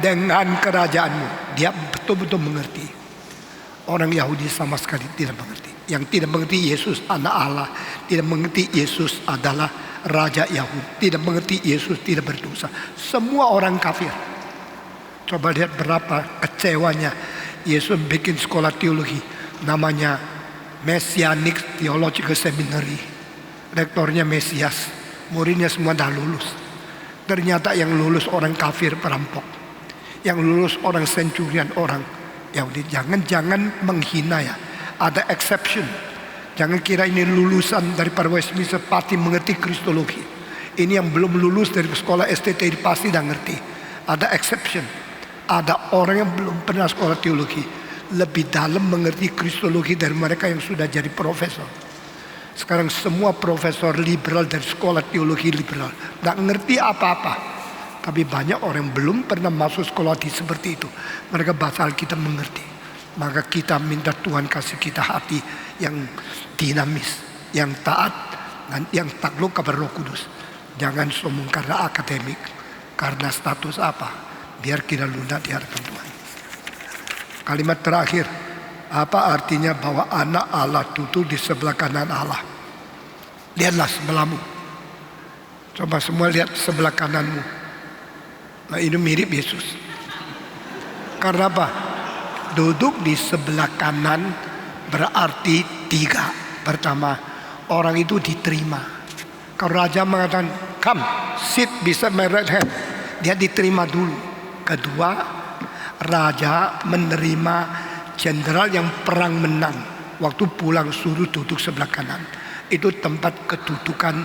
dengan kerajaanmu. Dia betul-betul mengerti. Orang Yahudi sama sekali tidak mengerti. Yang tidak mengerti Yesus anak Allah, tidak mengerti Yesus adalah Raja Yahudi, tidak mengerti Yesus tidak berdosa. Semua orang kafir. Coba lihat berapa kecewanya Yesus bikin sekolah teologi namanya Messianic Theological Seminary. Rektornya Mesias, muridnya semua dah lulus. Ternyata yang lulus orang kafir perampok, yang lulus orang centurion orang Yahudi. Jangan menghina ya. Ada exception. Jangan kira ini lulusan daripada Westminster pasti mengerti kristologi. Ini yang belum lulus dari sekolah STT pasti dah ngerti. Ada exception. Ada orang yang belum pernah sekolah teologi lebih dalam mengerti kristologi dari mereka yang sudah jadi profesor. Sekarang semua profesor liberal dari sekolah teologi liberal tidak ngerti apa-apa. Tapi banyak orang yang belum pernah masuk sekolah seperti itu. Mereka baca Alkitab mengerti. Maka kita minta Tuhan kasih kita hati yang dinamis, yang taat, dan yang takluk kepada Roh Kudus. Jangan sombong karena akademik, karena status apa. Biar kita lunak di hadapan Tuhan. Kalimat terakhir, apa artinya bahwa anak Allah duduk di sebelah kanan Allah? Lihatlah sebelahmu. Coba semua lihat sebelah kananmu. Nah, ini mirip Yesus. Karena apa? Duduk di sebelah kanan berarti tiga. Pertama, orang itu diterima. Kalau raja mengatakan, come, sit beside my right hand. Dia diterima dulu. Kedua, raja menerima jenderal yang perang menang. Waktu pulang suruh duduk sebelah kanan. Itu tempat kedudukan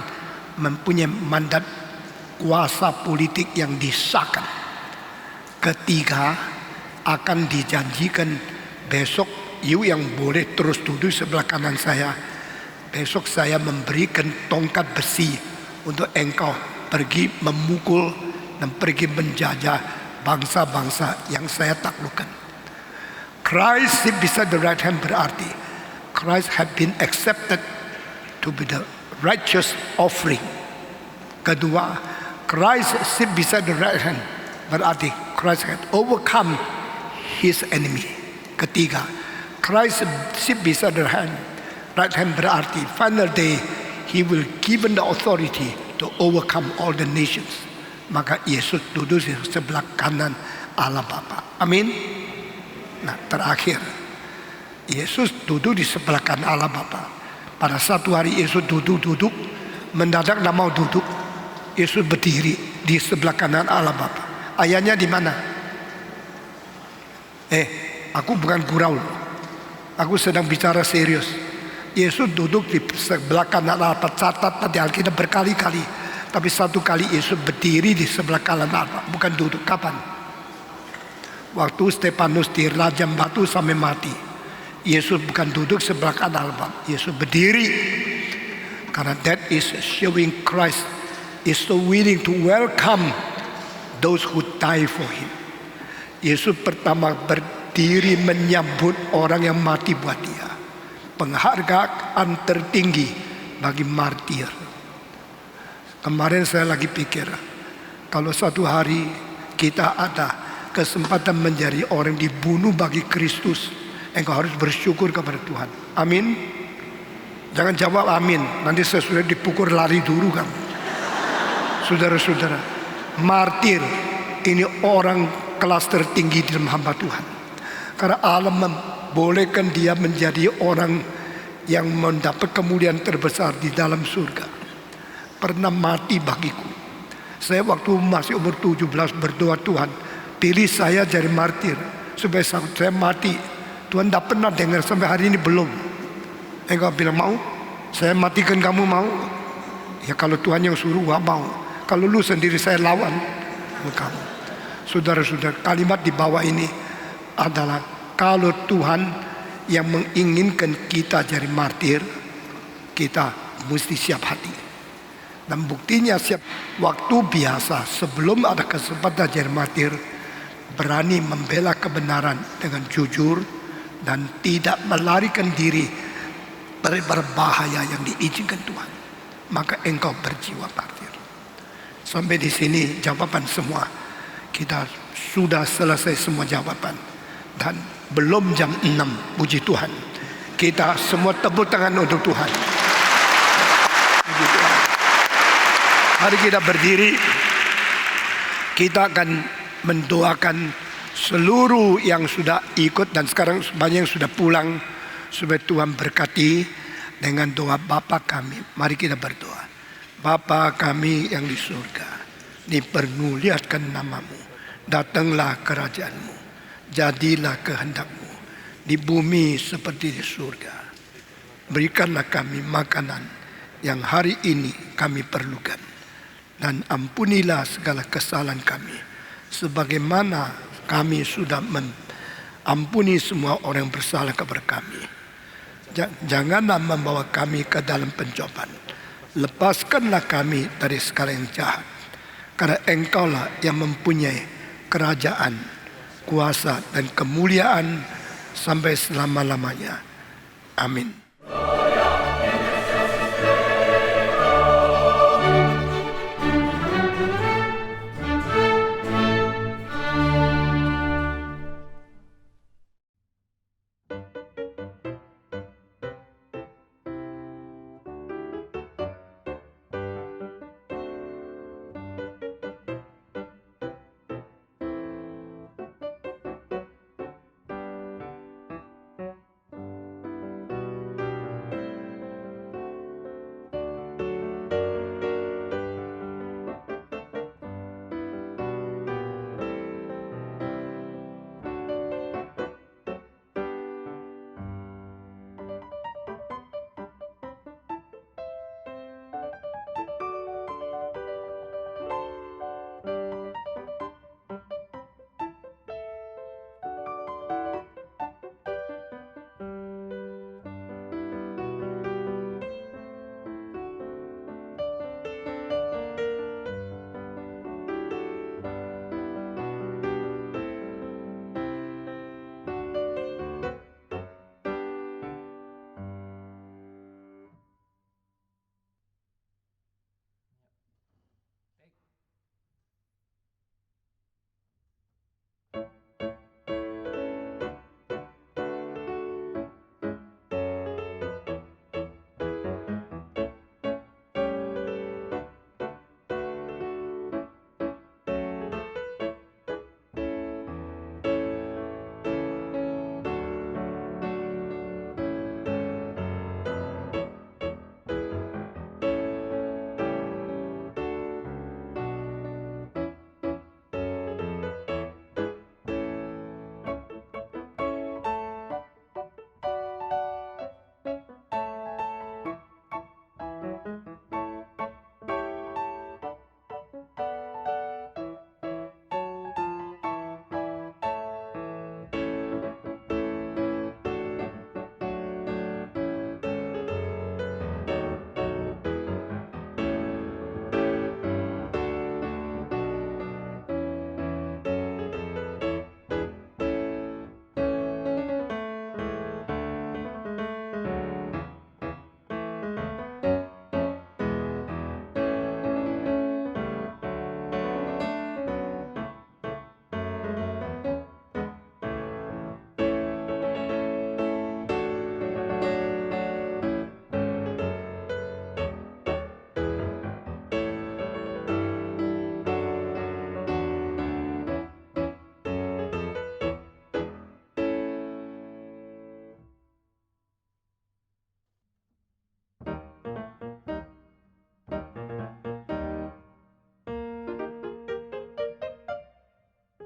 mempunyai mandat kuasa politik yang disahkan. Ketiga, akan dijanjikan besok you yang boleh terus duduk sebelah kanan saya. Besok saya memberikan tongkat besi untuk engkau pergi memukul dan pergi menjajah bangsa-bangsa yang saya taklukkan. Christ sit beside the right hand berarti Christ have been accepted to be the righteous offering. Kedua, Christ sit beside the right hand berarti Christ had overcome his enemy. Ketiga, Christ sit beside the right hand berarti final day he will given the authority to overcome all the nations. Maka Yesus duduk di sebelah kanan Allah Bapa. Amin. Nah, terakhir, Yesus duduk di sebelah kanan Allah Bapa. Pada satu hari Yesus duduk, mendadak tidak mau duduk. Yesus berdiri di sebelah kanan Allah Bapa. Ayatnya di mana? Aku bukan gurau. Aku sedang bicara serius. Yesus duduk di sebelah kanan Allah Bapa. Catat di Alkitab berkali-kali. Tapi satu kali Yesus berdiri di sebelah kanan Allah, bukan duduk. Kapan? Waktu Stefanus dirajam batu sampai mati. Yesus bukan duduk sebelah kanan Allah, Yesus berdiri. Karena that is showing Christ is so willing to welcome those who die for him. Yesus pertama berdiri menyambut orang yang mati buat dia. Penghargaan tertinggi bagi martir. Kemarin saya lagi pikir, kalau suatu hari kita ada kesempatan menjadi orang dibunuh bagi Kristus, engkau harus bersyukur kepada Tuhan. Amin. Jangan jawab amin, nanti sesudah dipukul lari dulu kan. Saudara-saudara, martir ini orang kelas tertinggi dalam hamba Tuhan. Karena Allah membolehkan dia menjadi orang yang mendapat kemuliaan terbesar di dalam surga. Pernah mati bagiku. Saya waktu masih umur 17 berdoa, Tuhan pilih saya jadi martir supaya saya mati. Tuhan tidak pernah dengar sampai hari ini belum. Engkau bilang mau? Saya matikan kamu mau? Ya kalau Tuhan yang suruh gua mau. Kalau lu sendiri saya lawan kamu. Saudara-saudara, kalimat di bawah ini adalah kalau Tuhan yang menginginkan kita jadi martir, kita mesti siap hati. Dan buktinya siap waktu biasa sebelum ada kesempatan jadi martir, berani membela kebenaran dengan jujur dan tidak melarikan diri dari berbahaya yang diizinkan Tuhan, maka engkau berjiwa martir. Sampai di sini jawaban semua. Kita sudah selesai semua jawaban. Dan belum jam 6, puji Tuhan. Kita semua tepuk tangan untuk Tuhan. Puji Tuhan. Mari kita berdiri. Kita akan mendoakan seluruh yang sudah ikut dan sekarang banyak yang sudah pulang, supaya Tuhan berkati dengan doa Bapa kami. Mari kita berdoa. Bapa kami yang di surga, dipermuliakan namamu, datanglah kerajaanmu, jadilah kehendakmu di bumi seperti di surga. Berikanlah kami makanan yang hari ini kami perlukan, dan ampunilah segala kesalahan kami sebagaimana kami sudah ampuni semua orang yang bersalah kepada kami. Janganlah membawa kami ke dalam pencobaan. Lepaskanlah kami dari segala yang jahat. Karena engkaulah yang mempunyai kerajaan, kuasa dan kemuliaan sampai selama-lamanya. Amin.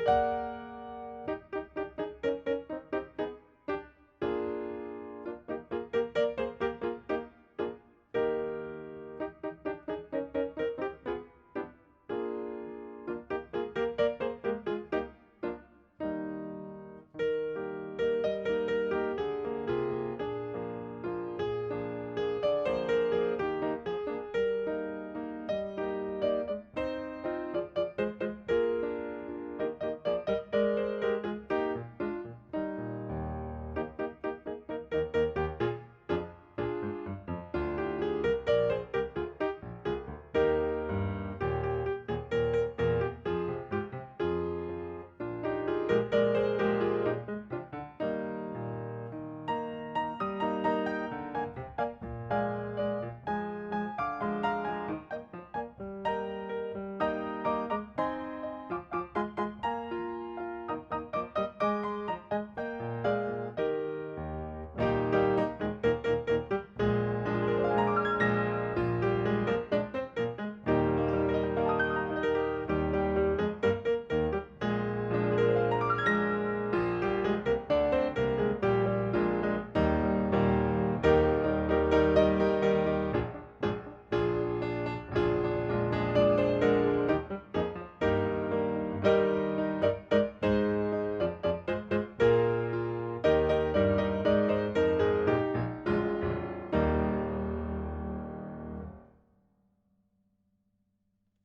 Tuhan.